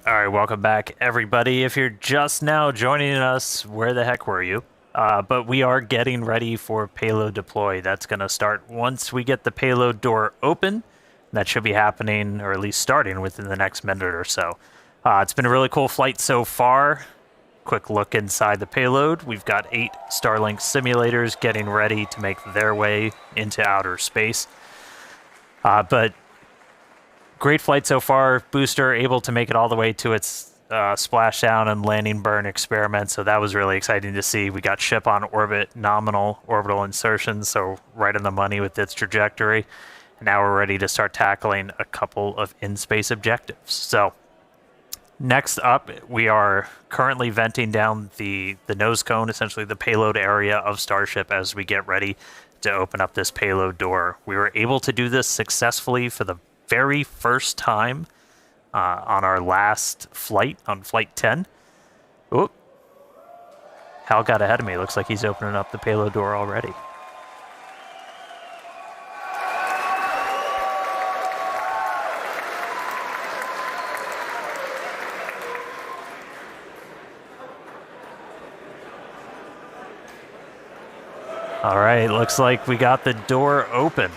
All right, welcome back, everybody. If you're just now joining us, where the heck were you? But we are getting ready for payload deploy. That's going to start once we get the payload door open. That should be happening, or at least starting, within the next minute or so. It's been a really cool flight so far. Quick look inside the payload. We've got 8 Starlink simulators getting ready to make their way into outer space. But great flight so far. Booster able to make it all the way to its splashdown and landing burn experiment, so that was really exciting to see. We got ship on orbit, nominal orbital insertion, so right on the money with its trajectory. And now we're ready to start tackling a couple of in-space objectives. So next up, we are currently venting down the nose cone, essentially the payload area of Starship, as we get ready to open up this payload door. We were able to do this successfully for the very first time on our last flight, on Flight 10. Oop. Hal got ahead of me. Looks like he's opening up the payload door already. All right, looks like we got the door open.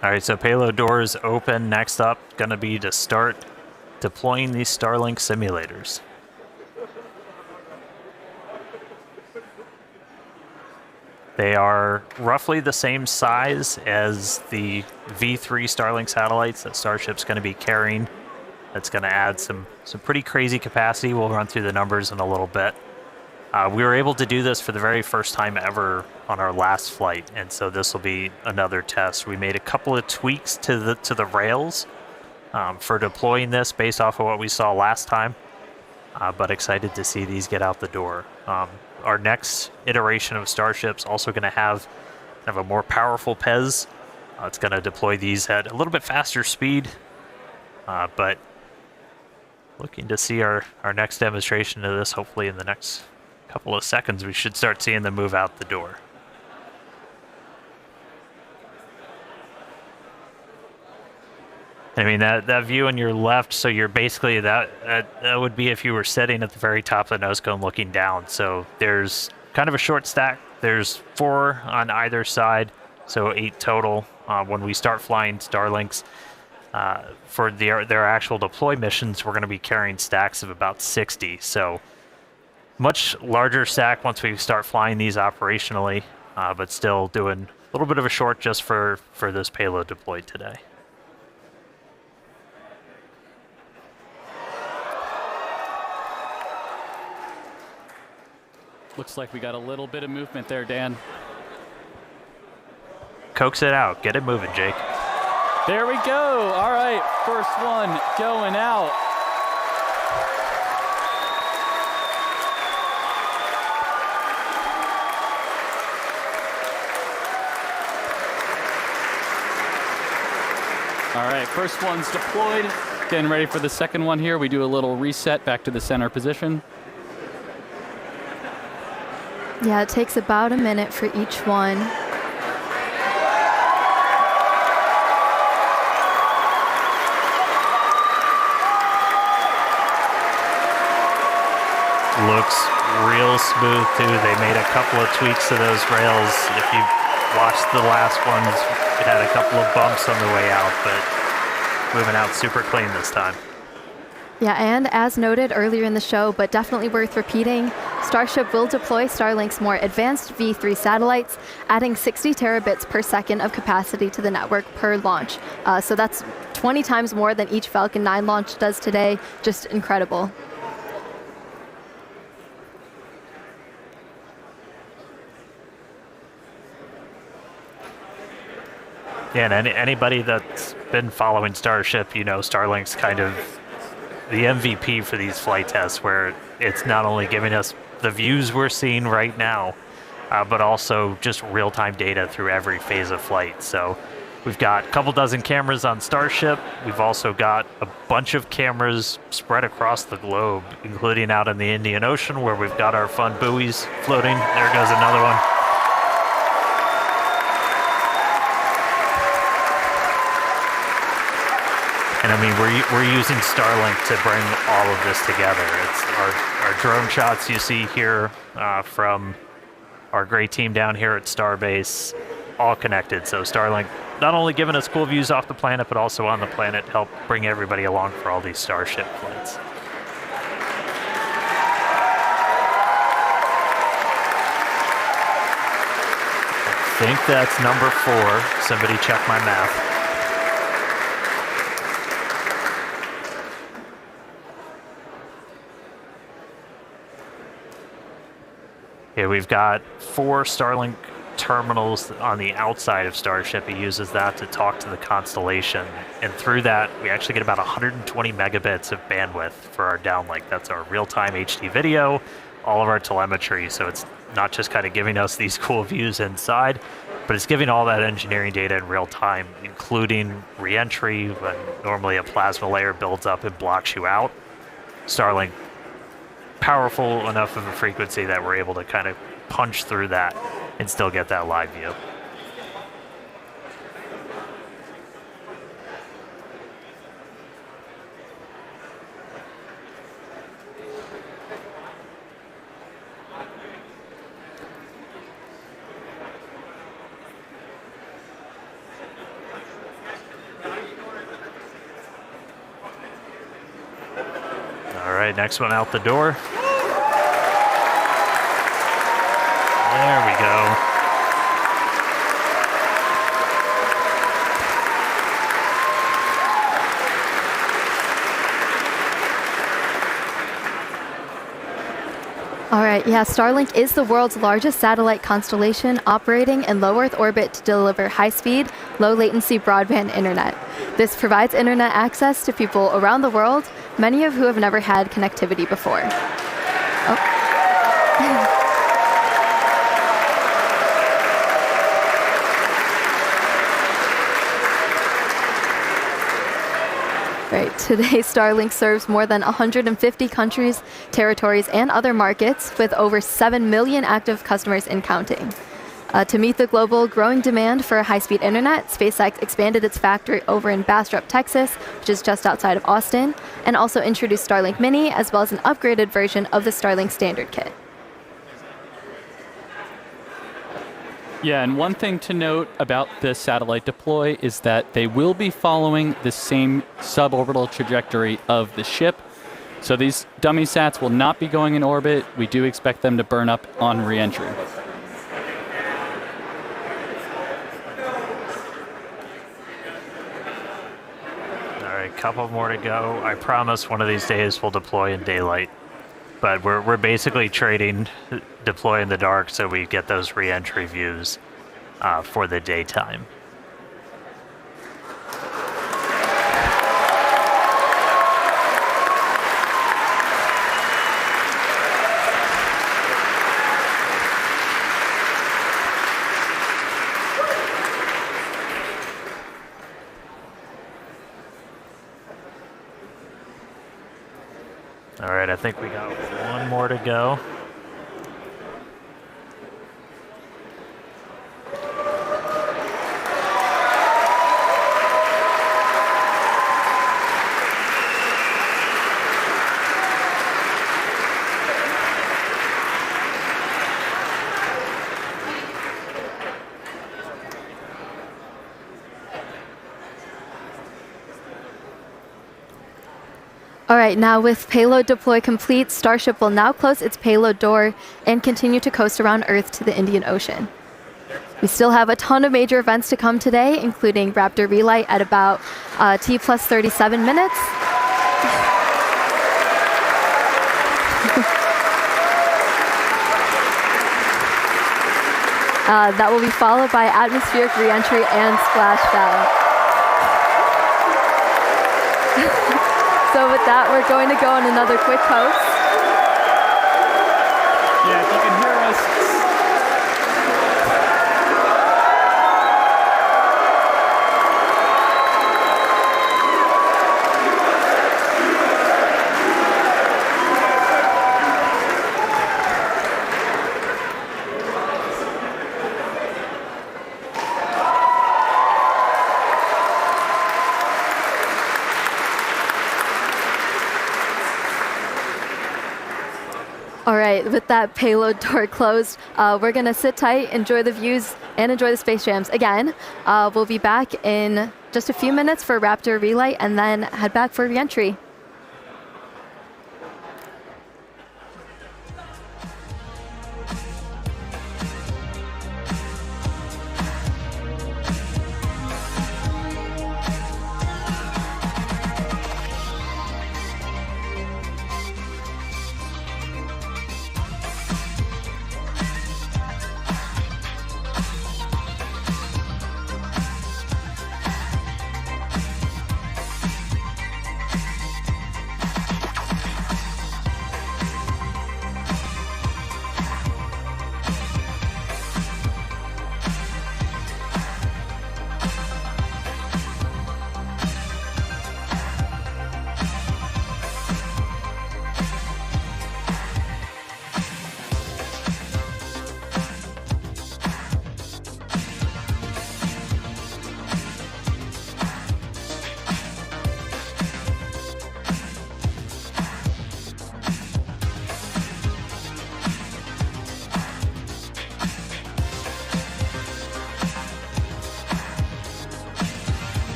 All right, so payload door is open. Next up, going to be to start deploying these Starlink simulators. They are roughly the same size as the V3 Starlink satellites that Starship's going to be carrying. That's going to add some pretty crazy capacity. We'll run through the numbers in a little bit. We were able to do this for the very first time ever on our last flight, and so this will be another test. We made a couple of tweaks to the rails for deploying this based off of what we saw last time, but excited to see these get out the door. Our next iteration of Starship's also going to have kind of a more powerful PEZ. It's going to deploy these at a little bit faster speed, but looking to see our next demonstration of this hopefully in the next couple of seconds. We should start seeing them move out the door. I mean, that view on your left, so you're basically, that would be if you were sitting at the very top of the nose cone looking down. So there's kind of a short stack. There's 4 on either side, so 8 total. When we start flying Starlinks, for their actual deploy missions, we're going to be carrying stacks of about 60. So much larger stack once we start flying these operationally, but still doing a little bit of a short just for this payload deployed today. Looks like we got a little bit of movement there, Dan. Coax it out. Get it moving, Jake. There we go. All right, first one going out. All right, first one's deployed. Getting ready for the second one here. We do a little reset back to the center position. Yeah, it takes about a minute for each one. Looks real smooth too. They made a couple of tweaks to those rails. If you watched the last ones, it had a couple of bumps on the way out, but moving out super clean this time. Yeah, and as noted earlier in the show, but definitely worth repeating, Starship will deploy Starlink's more advanced V3 satellites, adding 60 terabits per second of capacity to the network per launch. So that's 20 times more than each Falcon 9 launch does today. Just incredible. Yeah, and anybody that's been following Starship, you know, Starlink's kind of the MVP for these flight tests, where it's not only giving us the views we're seeing right now, but also just real-time data through every phase of flight. So We've got a couple dozen cameras on Starship. We've also got a bunch of cameras spread across the globe, including out in the Indian Ocean where we've got our fun buoys floating. There goes another one. And I mean, we're using Starlink to bring all of this together. It's our drone shots you see here from our great team down here at Starbase, all connected. So Starlink not only giving us cool views off the planet, but also on the planet, help bring everybody along for all these Starship flights. I think that's number 4. Somebody check my math. Okay, we've got 4 Starlink terminals on the outside of Starship. He uses that to talk to the constellation. And through that, we actually get about 120 megabits of bandwidth for our downlink. That's our real-time HD video, all of our telemetry. So it's not just kind of giving us these cool views inside, but it's giving all that engineering data in real time, including re-entry, when normally a plasma layer builds up and blocks you out. Starlink, powerful enough of a frequency that we're able to kind of punch through that and still get that live view. All right, next one out the door. There we go. All right, yeah, Starlink is the world's largest satellite constellation operating in low Earth orbit to deliver high-speed, low-latency broadband internet. This provides internet access to people around the world, many of who have never had connectivity before. Oh. Right. Today, Starlink serves more than 150 countries, territories, and other markets, with over 7 million active customers and counting. To meet the global growing demand for high-speed internet, SpaceX expanded its factory over in Bastrop, Texas, which is just outside of Austin, and also introduced Starlink Mini, as well as an upgraded version of the Starlink Standard Kit. Yeah, and one thing to note about the satellite deploy is that they will be following the same suborbital trajectory of the ship. So these dummy sats will not be going in orbit. We do expect them to burn up on re-entry. All right, couple more to go. I promise one of these days we'll deploy in daylight. But we're basically trading deploy in the dark so we get those re-entry views for the daytime. All right, I think we got one more to go. All right, now with payload deploy complete, Starship will now close its payload door and continue to coast around Earth to the Indian Ocean. We still have a ton of major events to come today, including Raptor relight at about T plus 37 minutes. That will be followed by atmospheric reentry and splashdown. So with that, we're going to go on another quick coast. Yeah, if you can hear us. All right, with that payload door closed, we're going to sit tight, enjoy the views, and enjoy the space jams. Again, we'll be back in just a few minutes for Raptor relight, and then head back for reentry.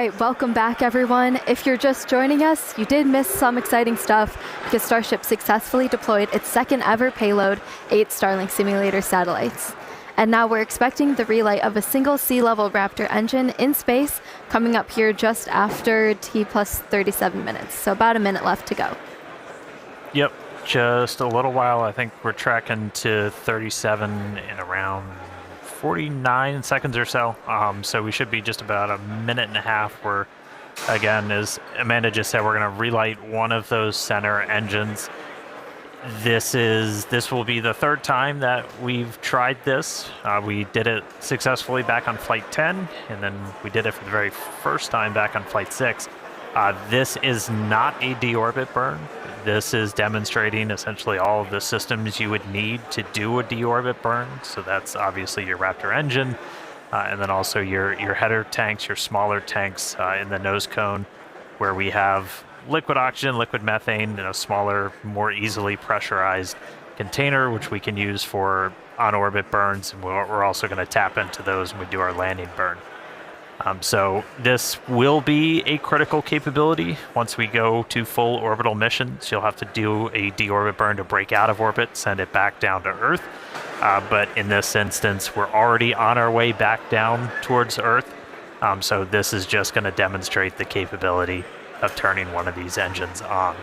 right, welcome back, everyone. If you're just joining us, you did miss some exciting stuff because Starship successfully deployed its second ever payload, 8 Starlink simulator satellites. And now we're expecting the relight of a single sea-level Raptor engine in space coming up here just after T plus 37 minutes. So about a minute left to go. Yep, just a little while. I think we're tracking to 37 in around 49 seconds or so. So we should be just about a minute and a half where, again, as Amanda just said, we're going to relight one of those center engines. This will be the third time that we've tried this. We did it successfully back on Flight 10, and then we did it for the very first time back on Flight 6. This is not a deorbit burn. This is demonstrating essentially all of the systems you would need to do a deorbit burn. So that's obviously your Raptor engine, and then also your header tanks, your smaller tanks in the nose cone, where we have liquid oxygen, liquid methane in a smaller, more easily pressurized container, which we can use for on-orbit burns. And we're also going to tap into those when we do our landing burn. So this will be a critical capability. Once we go to full orbital missions, you'll have to do a deorbit burn to break out of orbit, send it back down to Earth. But in this instance, we're already on our way back down towards Earth. So this is just going to demonstrate the capability of turning one of these engines on.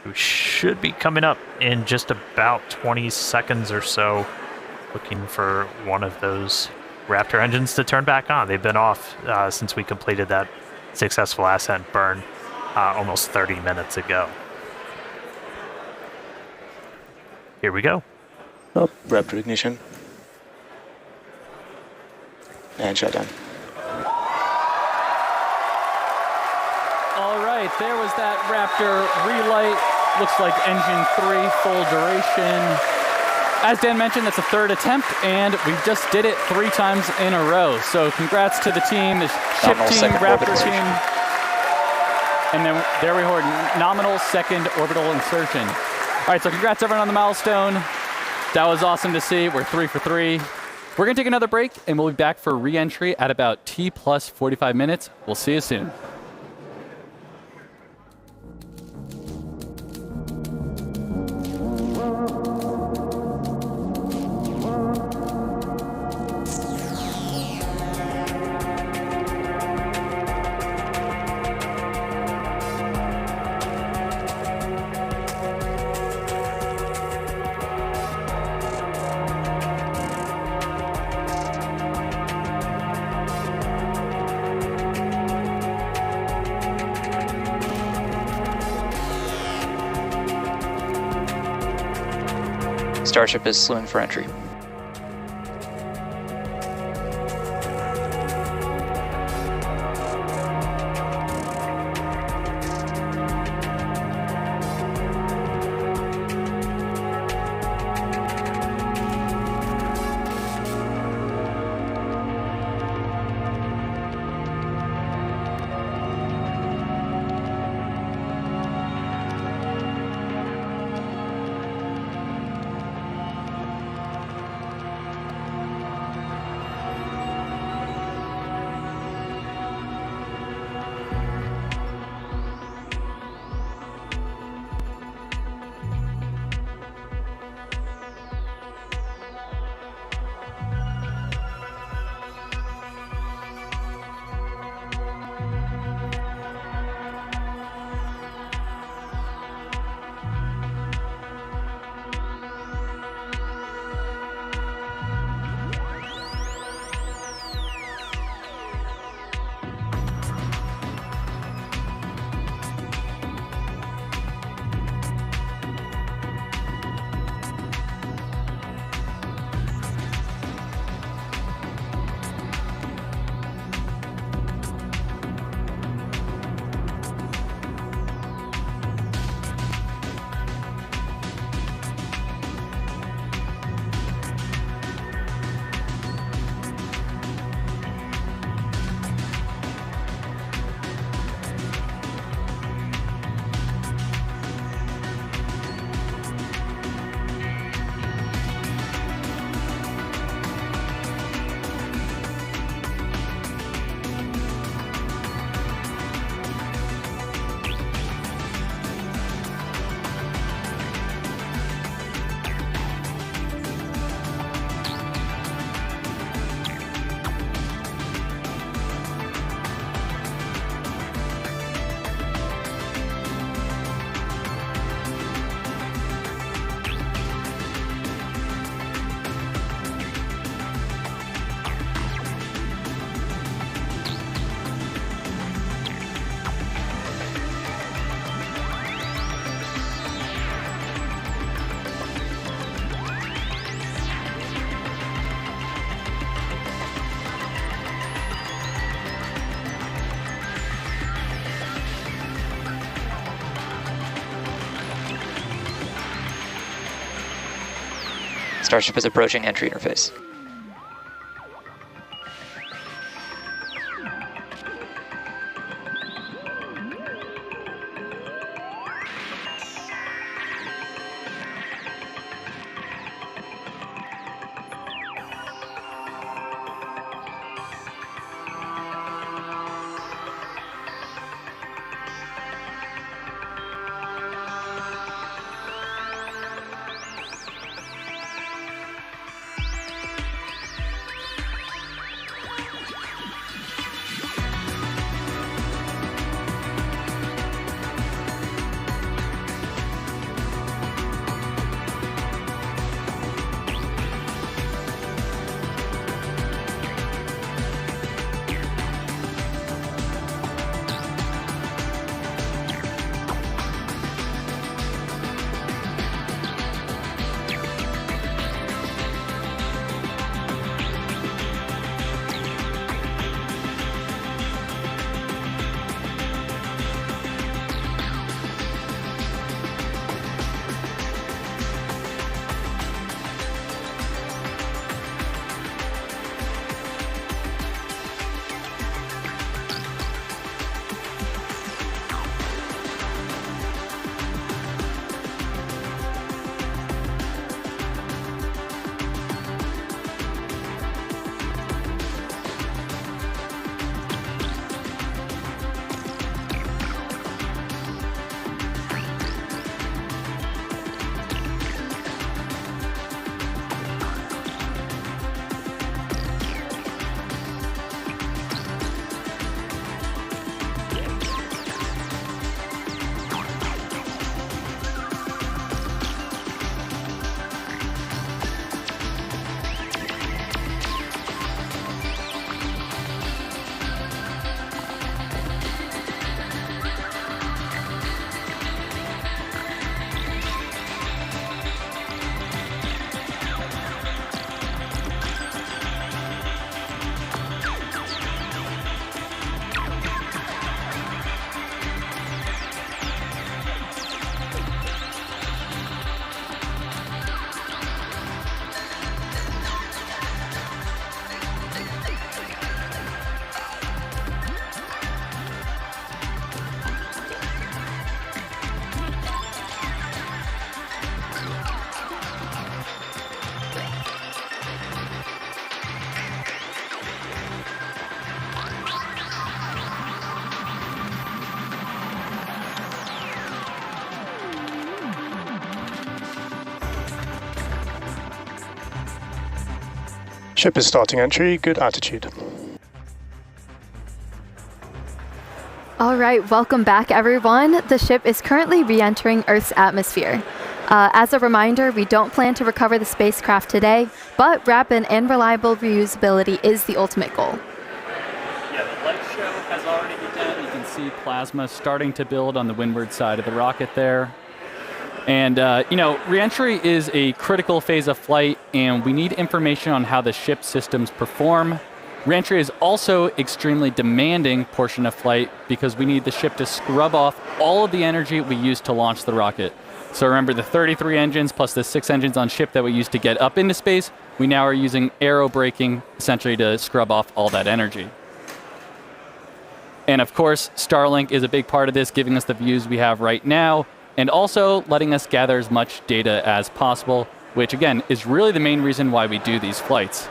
We should be coming up in just about 20 seconds or so, looking for one of those Raptor engines to turn back on. They've been off since we completed that successful ascent burn almost 30 minutes ago. Here we go. Oh, Raptor ignition. And shutdown. All right, there was that Raptor relight. Looks like engine 3 full duration. As Dan mentioned, that's a third attempt, and we just did it 3 times in a row. So congrats to the team, the ship team, Raptor team. And then there we heard nominal second orbital insertion. All right, so congrats everyone on the milestone. That was awesome to see. We're 3 for 3. We're going to take another break, and we'll be back for re-entry at about T plus 45 minutes. We'll see you soon. Starship is slewing for entry. Starship is approaching entry interface. Ship is starting entry, good attitude. All right, welcome back, everyone. The ship is currently re-entering Earth's atmosphere. As a reminder, we don't plan to recover the spacecraft today, but rapid and reliable reusability is the ultimate goal. Yeah, the light show has already begun. You can see plasma starting to build on the windward side of the rocket there. And, re-entry is a critical phase of flight, and we need information on how the ship systems perform. Re-entry is also extremely demanding portion of flight because we need the ship to scrub off all of the energy we used to launch the rocket. So remember the 33 engines plus the 6 engines on ship that we used to get up into space, we now are using aero braking essentially to scrub off all that energy. And of course, Starlink is a big part of this, giving us the views we have right now, and also letting us gather as much data as possible, which again is really the main reason why we do these flights.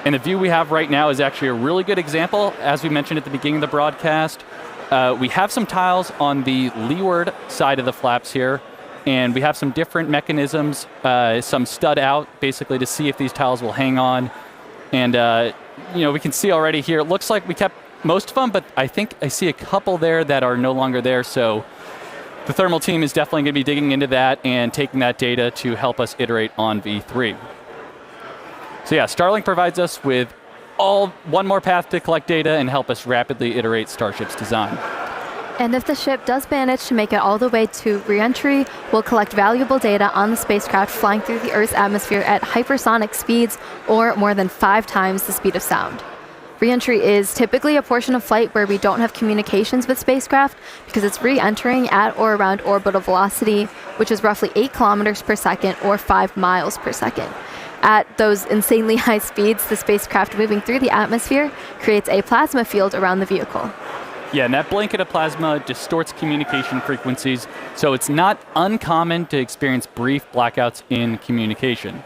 And the view we have right now is actually a really good example. As we mentioned at the beginning of the broadcast, we have some tiles on the leeward side of the flaps here, and we have some different mechanisms, some stud out, basically to see if these tiles will hang on. And we can see already here, it looks like we kept most of them, but I think I see a couple there that are no longer there. So the thermal team is definitely going to be digging into that and taking that data to help us iterate on V3. So yeah, Starlink provides us with one more path to collect data and help us rapidly iterate Starship's design. And if the ship does manage to make it all the way to re-entry, we'll collect valuable data on the spacecraft flying through the Earth's atmosphere at hypersonic speeds, or more than 5 times the speed of sound. Re-entry is typically a portion of flight where we don't have communications with spacecraft because it's re-entering at or around orbital velocity, which is roughly 8 kilometers per second or 5 miles per second. At those insanely high speeds, the spacecraft moving through the atmosphere creates a plasma field around the vehicle. Yeah, and that blanket of plasma distorts communication frequencies, so it's not uncommon to experience brief blackouts in communication.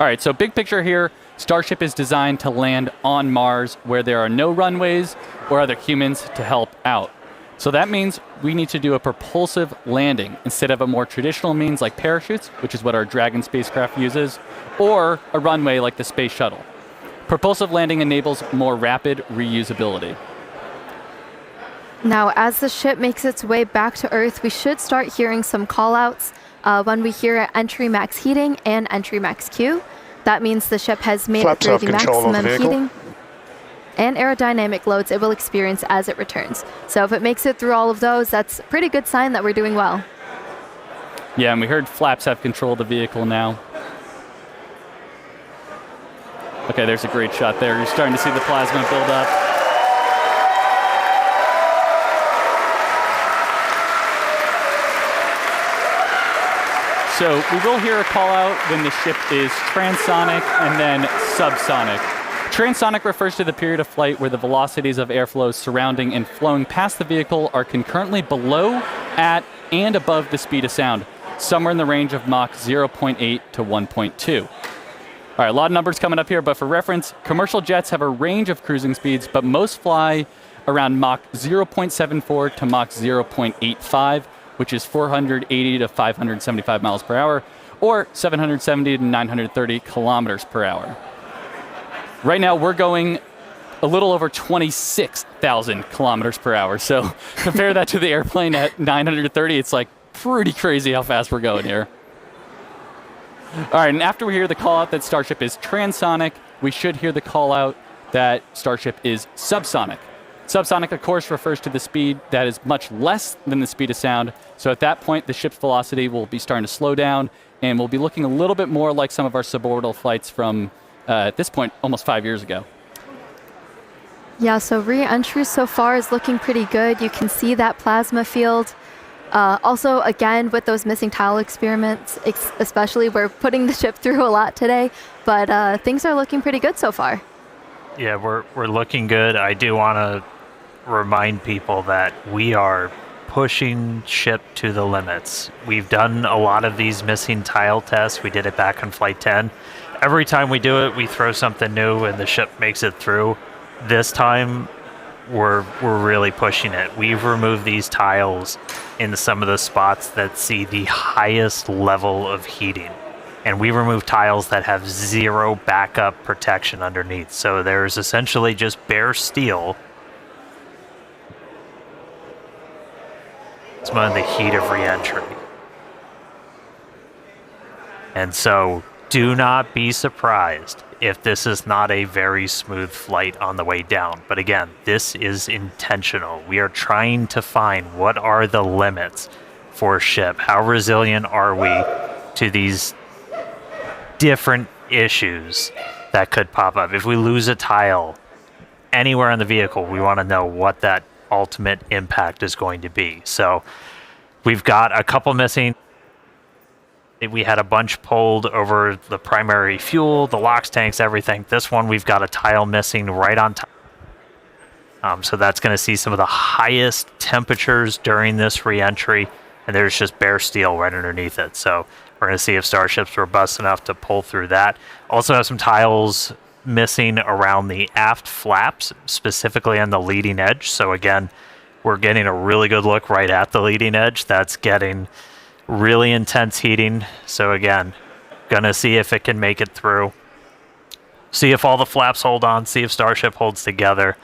All right, so big picture here, Starship is designed to land on Mars where there are no runways or other humans to help out. So that means we need to do a propulsive landing instead of a more traditional means like parachutes, which is what our Dragon spacecraft uses, or a runway like the Space Shuttle. Propulsive landing enables more rapid reusability. Now, as the ship makes its way back to Earth, we should start hearing some callouts. When we hear entry max heating and entry max Q, that means the ship has made it through the maximum heating and aerodynamic loads it will experience as it returns. So if it makes it through all of those, that's a pretty good sign that we're doing well. Yeah, and we heard flaps have control of the vehicle now. Okay, there's a great shot there. You're starting to see the plasma build up. So we will hear a call out when the ship is transonic and then subsonic. Transonic refers to the period of flight where the velocities of airflows surrounding and flowing past the vehicle are concurrently below, at, and above the speed of sound, somewhere in the range of Mach 0.8 to 1.2. All right, a lot of numbers coming up here, but for reference, commercial jets have a range of cruising speeds, but most fly around Mach 0.74 to Mach 0.85, which is 480 to 575 miles per hour, or 770 to 930 kilometers per hour. Right now, we're going a little over 26,000 kilometers per hour. So compare that to the airplane at 930. It's like pretty crazy how fast we're going here. All right, and after we hear the call out that Starship is transonic, we should hear the call out that Starship is subsonic. Subsonic, of course, refers to the speed that is much less than the speed of sound. So at that point, the ship's velocity will be starting to slow down, and we'll be looking a little bit more like some of our suborbital flights from, at this point, almost 5 years ago. Yeah, so re-entry so far is looking pretty good. You can see that plasma field. Also, again, with those missing tile experiments, especially, we're putting the ship through a lot today, but things are looking pretty good so far. Yeah, we're looking good. I do want to remind people that we are pushing ship to the limits. We've done a lot of these missing tile tests. We did it back on Flight 10. Every time we do it, we throw something new and the ship makes it through. This time, we're really pushing it. We've removed these tiles in some of the spots that see the highest level of heating. And we remove tiles that have zero backup protection underneath. So there's essentially just bare steel. It's one of the heat of re-entry. And so do not be surprised if this is not a very smooth flight on the way down. But again, this is intentional. We are trying to find what are the limits for a ship. How resilient are we to these different issues that could pop up? If we lose a tile anywhere in the vehicle, we want to know what that ultimate impact is going to be. So we've got a couple missing. We had a bunch pulled over the primary fuel, the LOX tanks, everything. This one, we've got a tile missing right on top. So that's going to see some of the highest temperatures during this re-entry, and there's just bare steel right underneath it. So we're going to see if Starship's robust enough to pull through that. Also have some tiles missing around the aft flaps, specifically on the leading edge. So again, we're getting a really good look right at the leading edge. That's getting really intense heating. So again, gonna see if it can make it through. See if all the flaps hold on, see if Starship holds together.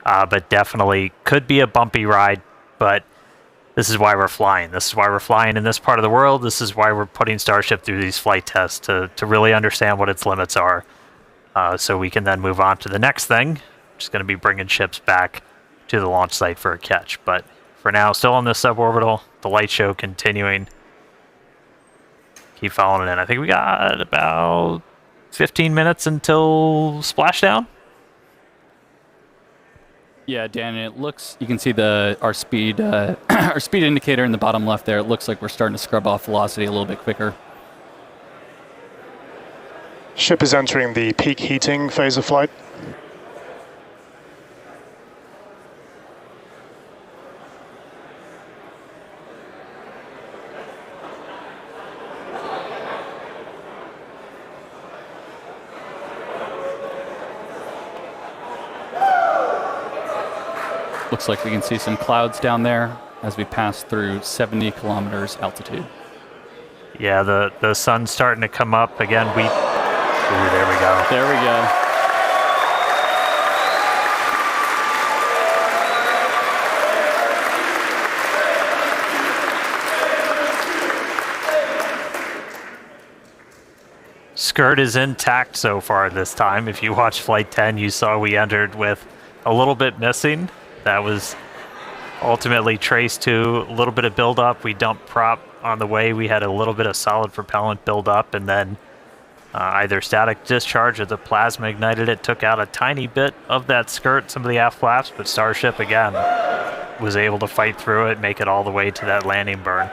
But definitely could be a bumpy ride, but this is why we're flying. This is why we're flying in this part of the world. This is why we're putting Starship through these flight tests to really understand what its limits are. So we can then move on to the next thing, which is going to be bringing ships back to the launch site for a catch. But for now, still on this suborbital, the light show continuing. Keep following it in. I think we got about 15 minutes until splashdown. Yeah, Dan, it looks, you can see our speed our speed indicator in the bottom left there. It looks like we're starting to scrub off velocity a little bit quicker. Ship is entering the peak heating phase of flight. Looks like we can see some clouds down there as we pass through 70 kilometers altitude. Yeah, the sun's starting to come up again. Ooh, there we go. There we go. Skirt is intact so far this time. If you watched Flight 10, you saw we entered with a little bit missing. That was ultimately traced to a little bit of buildup. We dumped prop on the way. We had a little bit of solid propellant buildup, and then either static discharge or the plasma ignited it, took out a tiny bit of that skirt, some of the aft flaps, but Starship, again, was able to fight through it, make it all the way to that landing burn.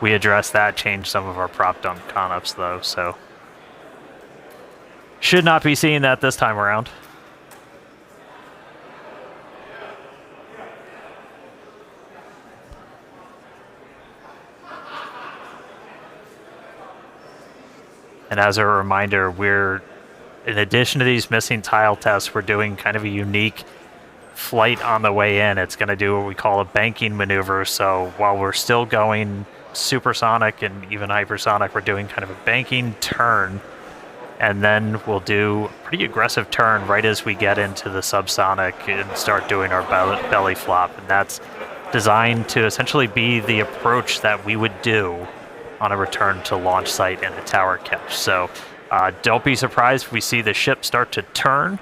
We addressed that, changed some of our prop dump CONUPs, though, so should not be seeing that this time around. And as a reminder, in addition to these missing tile tests, we're doing kind of a unique flight on the way in. It's going to do what we call a banking maneuver. So while we're still going supersonic and even hypersonic, we're doing kind of a banking turn. And then we'll do a pretty aggressive turn right as we get into the subsonic and start doing our belly flop. And that's designed to essentially be the approach that we would do on a return to launch site and a tower catch. So don't be surprised if we see the ship start to turn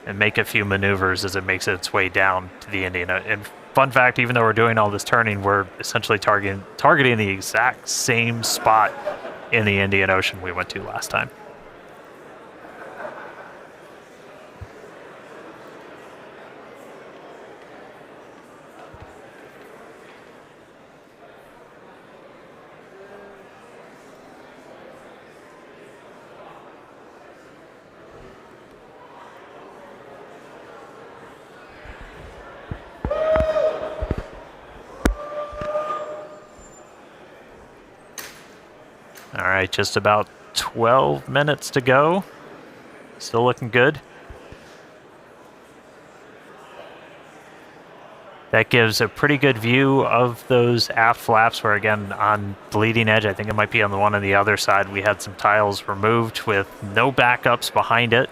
and make a few maneuvers as it makes its way down to the Indian. And fun fact, even though we're doing all this turning, we're essentially targeting the exact same spot in the Indian Ocean we went to last time. All right, just about 12 minutes to go. Still looking good. That gives a pretty good view of those aft flaps where, again, on the leading edge, I think it might be on the one on the other side, we had some tiles removed with no backups behind it.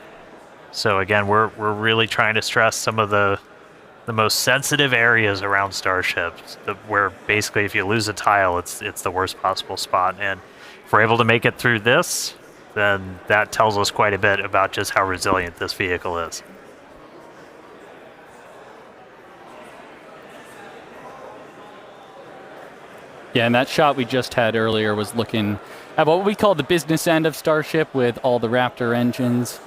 So again, we're really trying to stress some of the most sensitive areas around Starships, where basically if you lose a tile, it's the worst possible spot. And if we're able to make it through this, then that tells us quite a bit about just how resilient this vehicle is. Yeah, and that shot we just had earlier was looking at what we call the business end of Starship with all the Raptor engines.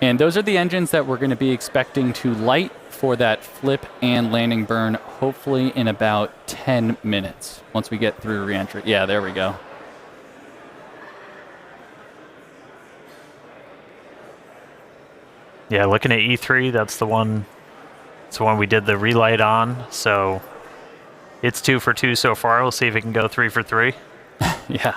And those are the engines that we're going to be expecting to light for that flip and landing burn, hopefully in about 10 minutes once we get through reentry. Yeah, there we go. Yeah, looking at E3, that's the one we did the relight on. So it's 2 for 2 so far. We'll see if it can go 3 for 3. Yeah.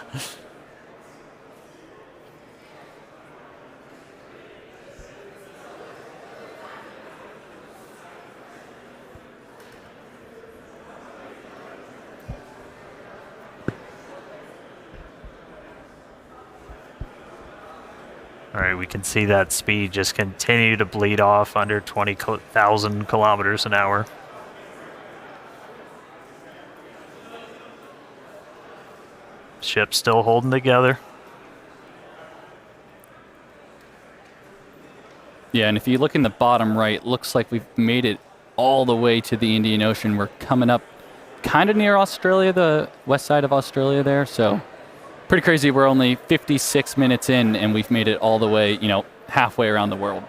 All right, we can see that speed just continue to bleed off under 20,000 kilometers an hour. Ship's still holding together. Yeah, and if you look in the bottom right, looks like we've made it all the way to the Indian Ocean. We're coming up kind of near Australia, the west side of Australia there, so pretty crazy. We're only 56 minutes in, and we've made it all the way, halfway around the world.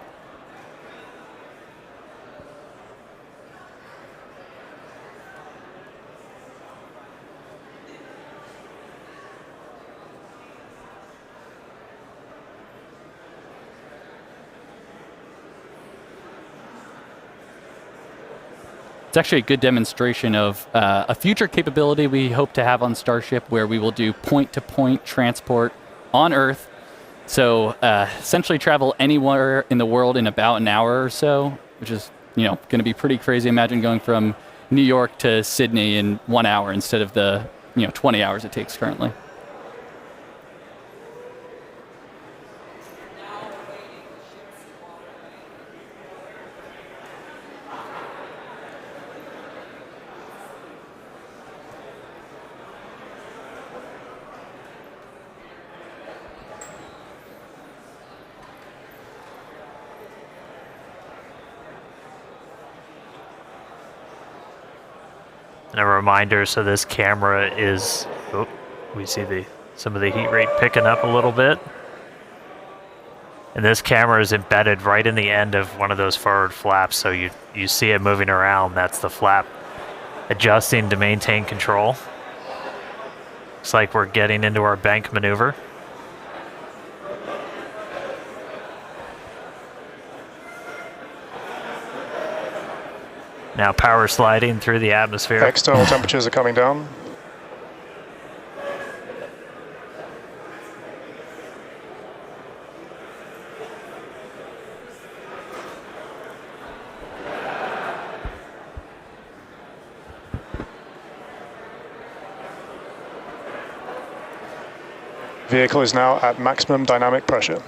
It's actually a good demonstration of a future capability we hope to have on Starship, where we will do point-to-point transport on Earth. So essentially travel anywhere in the world in about an hour or so, which is going to be pretty crazy. Imagine going from New York to Sydney in 1 hour instead of the 20 hours it takes currently. And a reminder, so this camera is, we see some of the heat rate picking up a little bit. And this camera is embedded right in the end of one of those forward flaps, so you see it moving around. That's the flap adjusting to maintain control. Looks like we're getting into our bank maneuver. Now power sliding through the atmosphere. External temperatures are coming down. Vehicle is now at maximum dynamic pressure.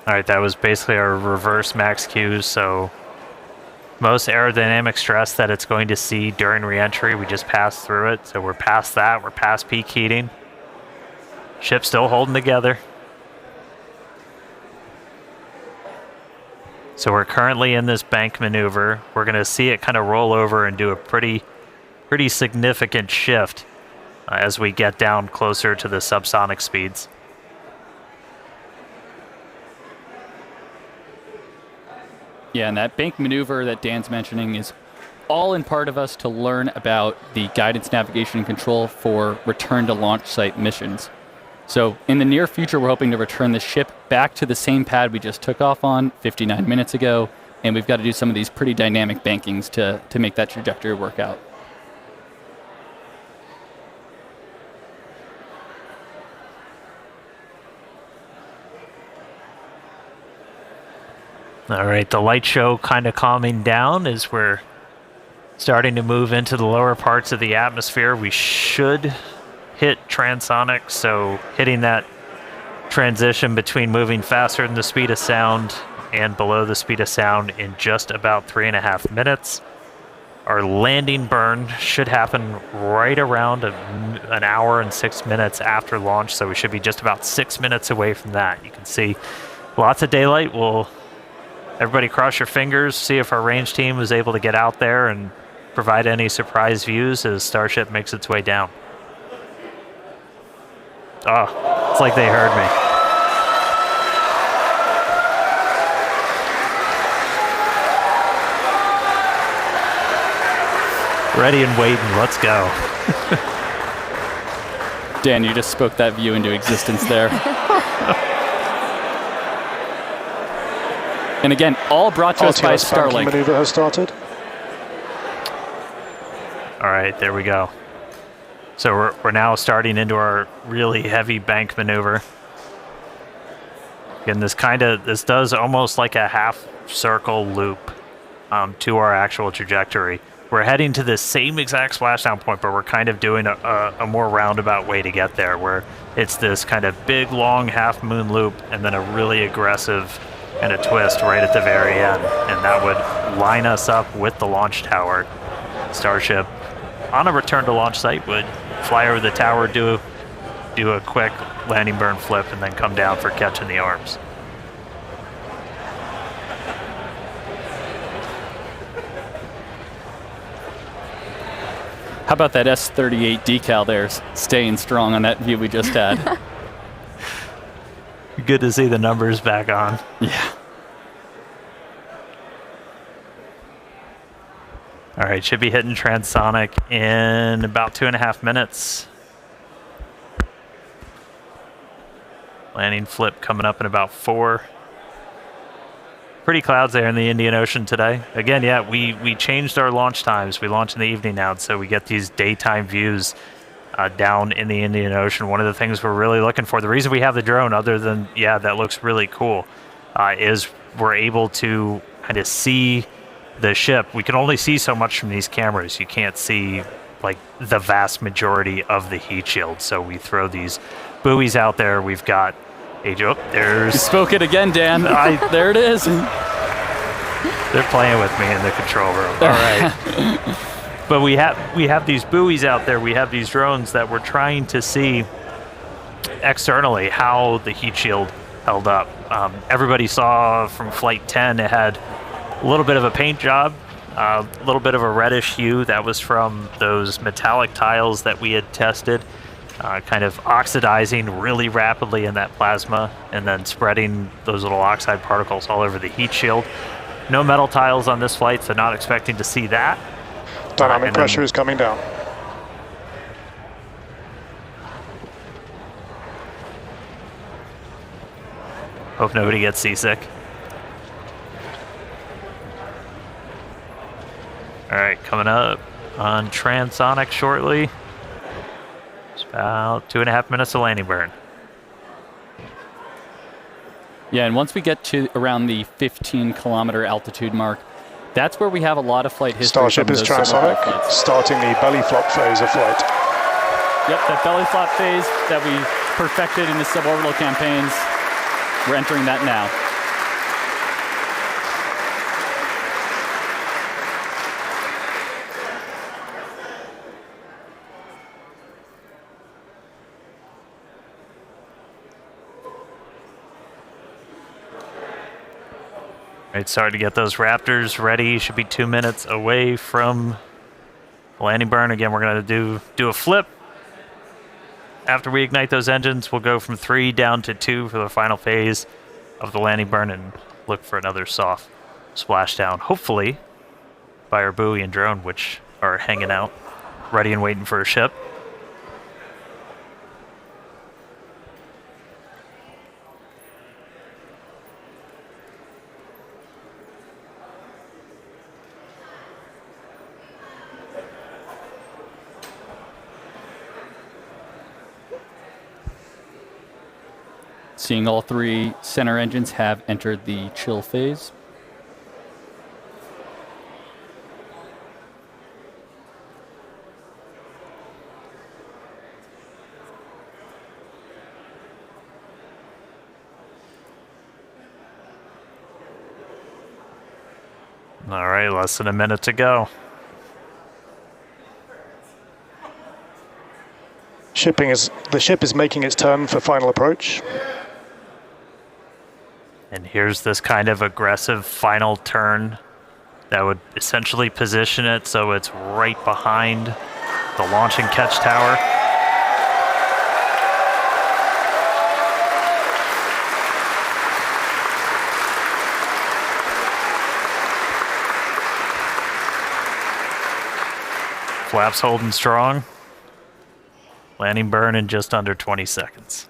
All right, that was basically our reverse max Q, so most aerodynamic stress that it's going to see during reentry, we just passed through it. So we're past that, we're past peak heating. Ship's still holding together. So we're currently in this bank maneuver. We're gonna see it kind of roll over and do a pretty significant shift as we get down closer to the subsonic speeds. Yeah, and that bank maneuver that Dan's mentioning is all in part of us to learn about the guidance, navigation, and control for return to launch site missions. So in the near future, we're hoping to return the ship back to the same pad we just took off on 59 minutes ago, and we've got to do some of these pretty dynamic bankings to make that trajectory work out. All right, the light show kind of calming down as we're starting to move into the lower parts of the atmosphere. We should hit transonic, so hitting that transition between moving faster than the speed of sound and below the speed of sound in just about 3.5 minutes. Our landing burn should happen right around an hour and 6 minutes after launch, so we should be just about 6 minutes away from that. You can see lots of daylight. Everybody cross your fingers, see if our range team was able to get out there and provide any surprise views as Starship makes its way down. Oh, it's like they heard me. Ready and waiting, let's go. Dan, you just spoke that view into existence there. And again, all brought to us by Starlink. Maneuver has started. All right, there we go. So we're now starting into our really heavy bank maneuver. Again, this does almost like a half circle loop to our actual trajectory. We're heading to the same exact splashdown point, but we're kind of doing a more roundabout way to get there, where it's this kind of big, long half moon loop and then a really aggressive and a twist right at the very end, and that would line us up with the launch tower. Starship, on a return to launch site, would fly over the tower, do a quick landing burn flip, and then come down for catching the arms. How about that S38 decal there, staying strong on that view we just had? Good to see the numbers back on. Yeah. All right, should be hitting transonic in about 2.5 minutes. Landing flip coming up in about 4. Pretty clouds there in the Indian Ocean today. Again, yeah, we changed our launch times. We launch in the evening now, so we get these daytime views down in the Indian Ocean. One of the things we're really looking for, the reason we have the drone, other than, yeah, that looks really cool, is we're able to kind of see the ship. We can only see so much from these cameras. You can't see like the vast majority of the heat shield. So we throw these buoys out there. We've got there's... You spoke it again, Dan. There it is. They're playing with me in the control room. All right. But we have these buoys out there. We have these drones that we're trying to see externally how the heat shield held up. Everybody saw from Flight 10 it had a little bit of a paint job, a little bit of a reddish hue. That was from those metallic tiles that we had tested, kind of oxidizing really rapidly in that plasma and then spreading those little oxide particles all over the heat shield. No metal tiles on this flight, so not expecting to see that. Dynamic pressure is coming down. Hope nobody gets seasick. All right, coming up on transonic shortly. It's about 2.5 minutes of landing burn. Yeah, and once we get to around the 15-kilometer altitude mark, that's where we have a lot of flight history. Starship is transonic, starting the belly flop phase of flight. Yep, that belly flop phase that we perfected in the suborbital campaigns, we're entering that now. Right, starting to get those Raptors ready. Should be 2 minutes away from landing burn. Again, we're going to do a flip. After we ignite those engines, we'll go from 3 down to 2 for the final phase of the landing burn and look for another soft splashdown, hopefully by our buoy and drone, which are hanging out, ready and waiting for a ship. Seeing all 3 center engines have entered the chill phase. All right, less than a minute to go. The ship is making its turn for final approach. And here's this kind of aggressive final turn that would essentially position it so it's right behind the launch and catch tower. Flaps holding strong. Landing burn in just under 20 seconds.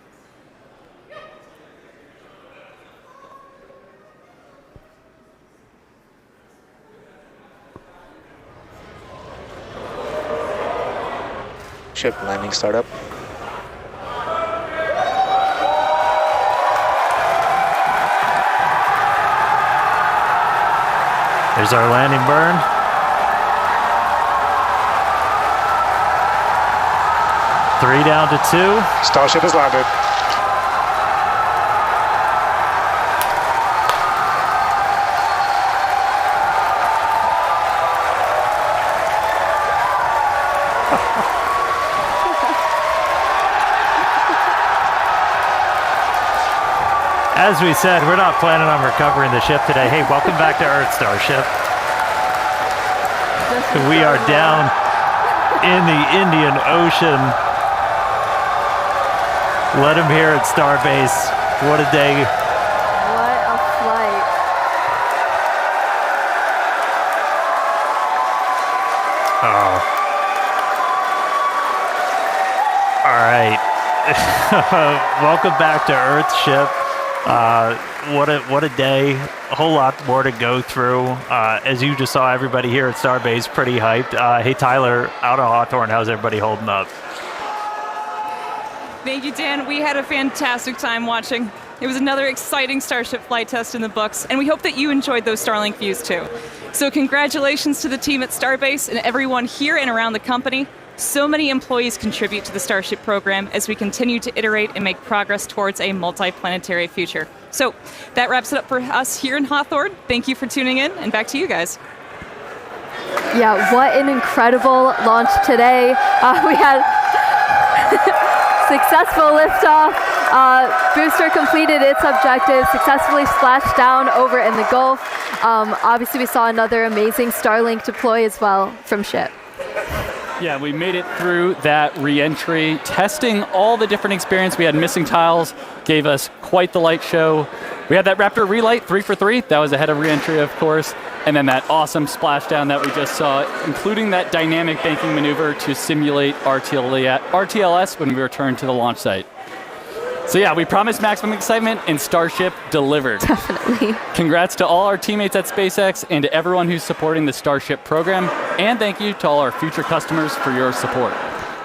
Ship landing startup. There's our landing burn. Three down to 2. Starship has landed. As we said, we're not planning on recovering the ship today. Hey, welcome back to Earth, Starship. We are down in the Indian Ocean. Let him hear it, Starbase. What a day. What a flight. Oh. All right. Welcome back to Earth ship. What a day. A whole lot more to go through. As you just saw, everybody here at Starbase pretty hyped. Hey, Tyler, out of Hawthorne, how's everybody holding up? Thank you, Dan. We had a fantastic time watching. It was another exciting Starship flight test in the books, and we hope that you enjoyed those Starlink views too. So congratulations to the team at Starbase and everyone here and around the company. So many employees contribute to the Starship program as we continue to iterate and make progress towards a multi-planetary future. So that wraps it up for us here in Hawthorne. Thank you for tuning in, and back to you guys. Yeah, what an incredible launch today. We had successful liftoff. Booster completed its objective, successfully splashed down over in the Gulf. Obviously, we saw another amazing Starlink deploy as well from ship. Yeah, we made it through that re-entry, testing all the different experience. We had missing tiles, gave us quite the light show. We had that Raptor relight 3 for 3. That was ahead of re-entry, of course. And then that awesome splashdown that we just saw, including that dynamic banking maneuver to simulate RTLS when we returned to the launch site. So yeah, we promised maximum excitement, and Starship delivered. Definitely. Congrats to all our teammates at SpaceX and to everyone who's supporting the Starship program. And thank you to all our future customers for your support.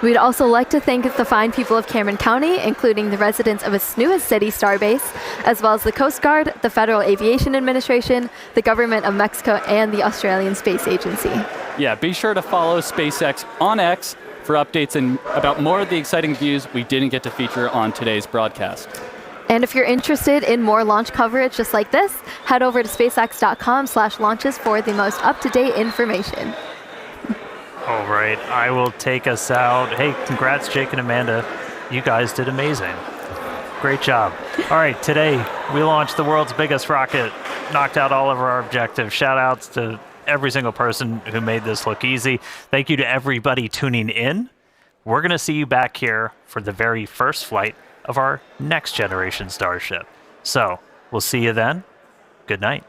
We'd also like to thank the fine people of Cameron County, including the residents of its newest city, Starbase, as well as the Coast Guard, the Federal Aviation Administration, the Government of Mexico, and the Australian Space Agency. Yeah, be sure to follow SpaceX on X for updates and about more of the exciting views we didn't get to feature on today's broadcast. And if you're interested in more launch coverage just like this, head over to spacex.com/launches for the most up-to-date information. All right, I will take us out. Hey, congrats, Jake and Amanda. You guys did amazing. Great job. All right, today we launched the world's biggest rocket, knocked out all of our objectives. Shout outs to every single person who made this look easy. Thank you to everybody tuning in. We're going to see you back here for the very first flight of our next generation Starship. So we'll see you then. Good night.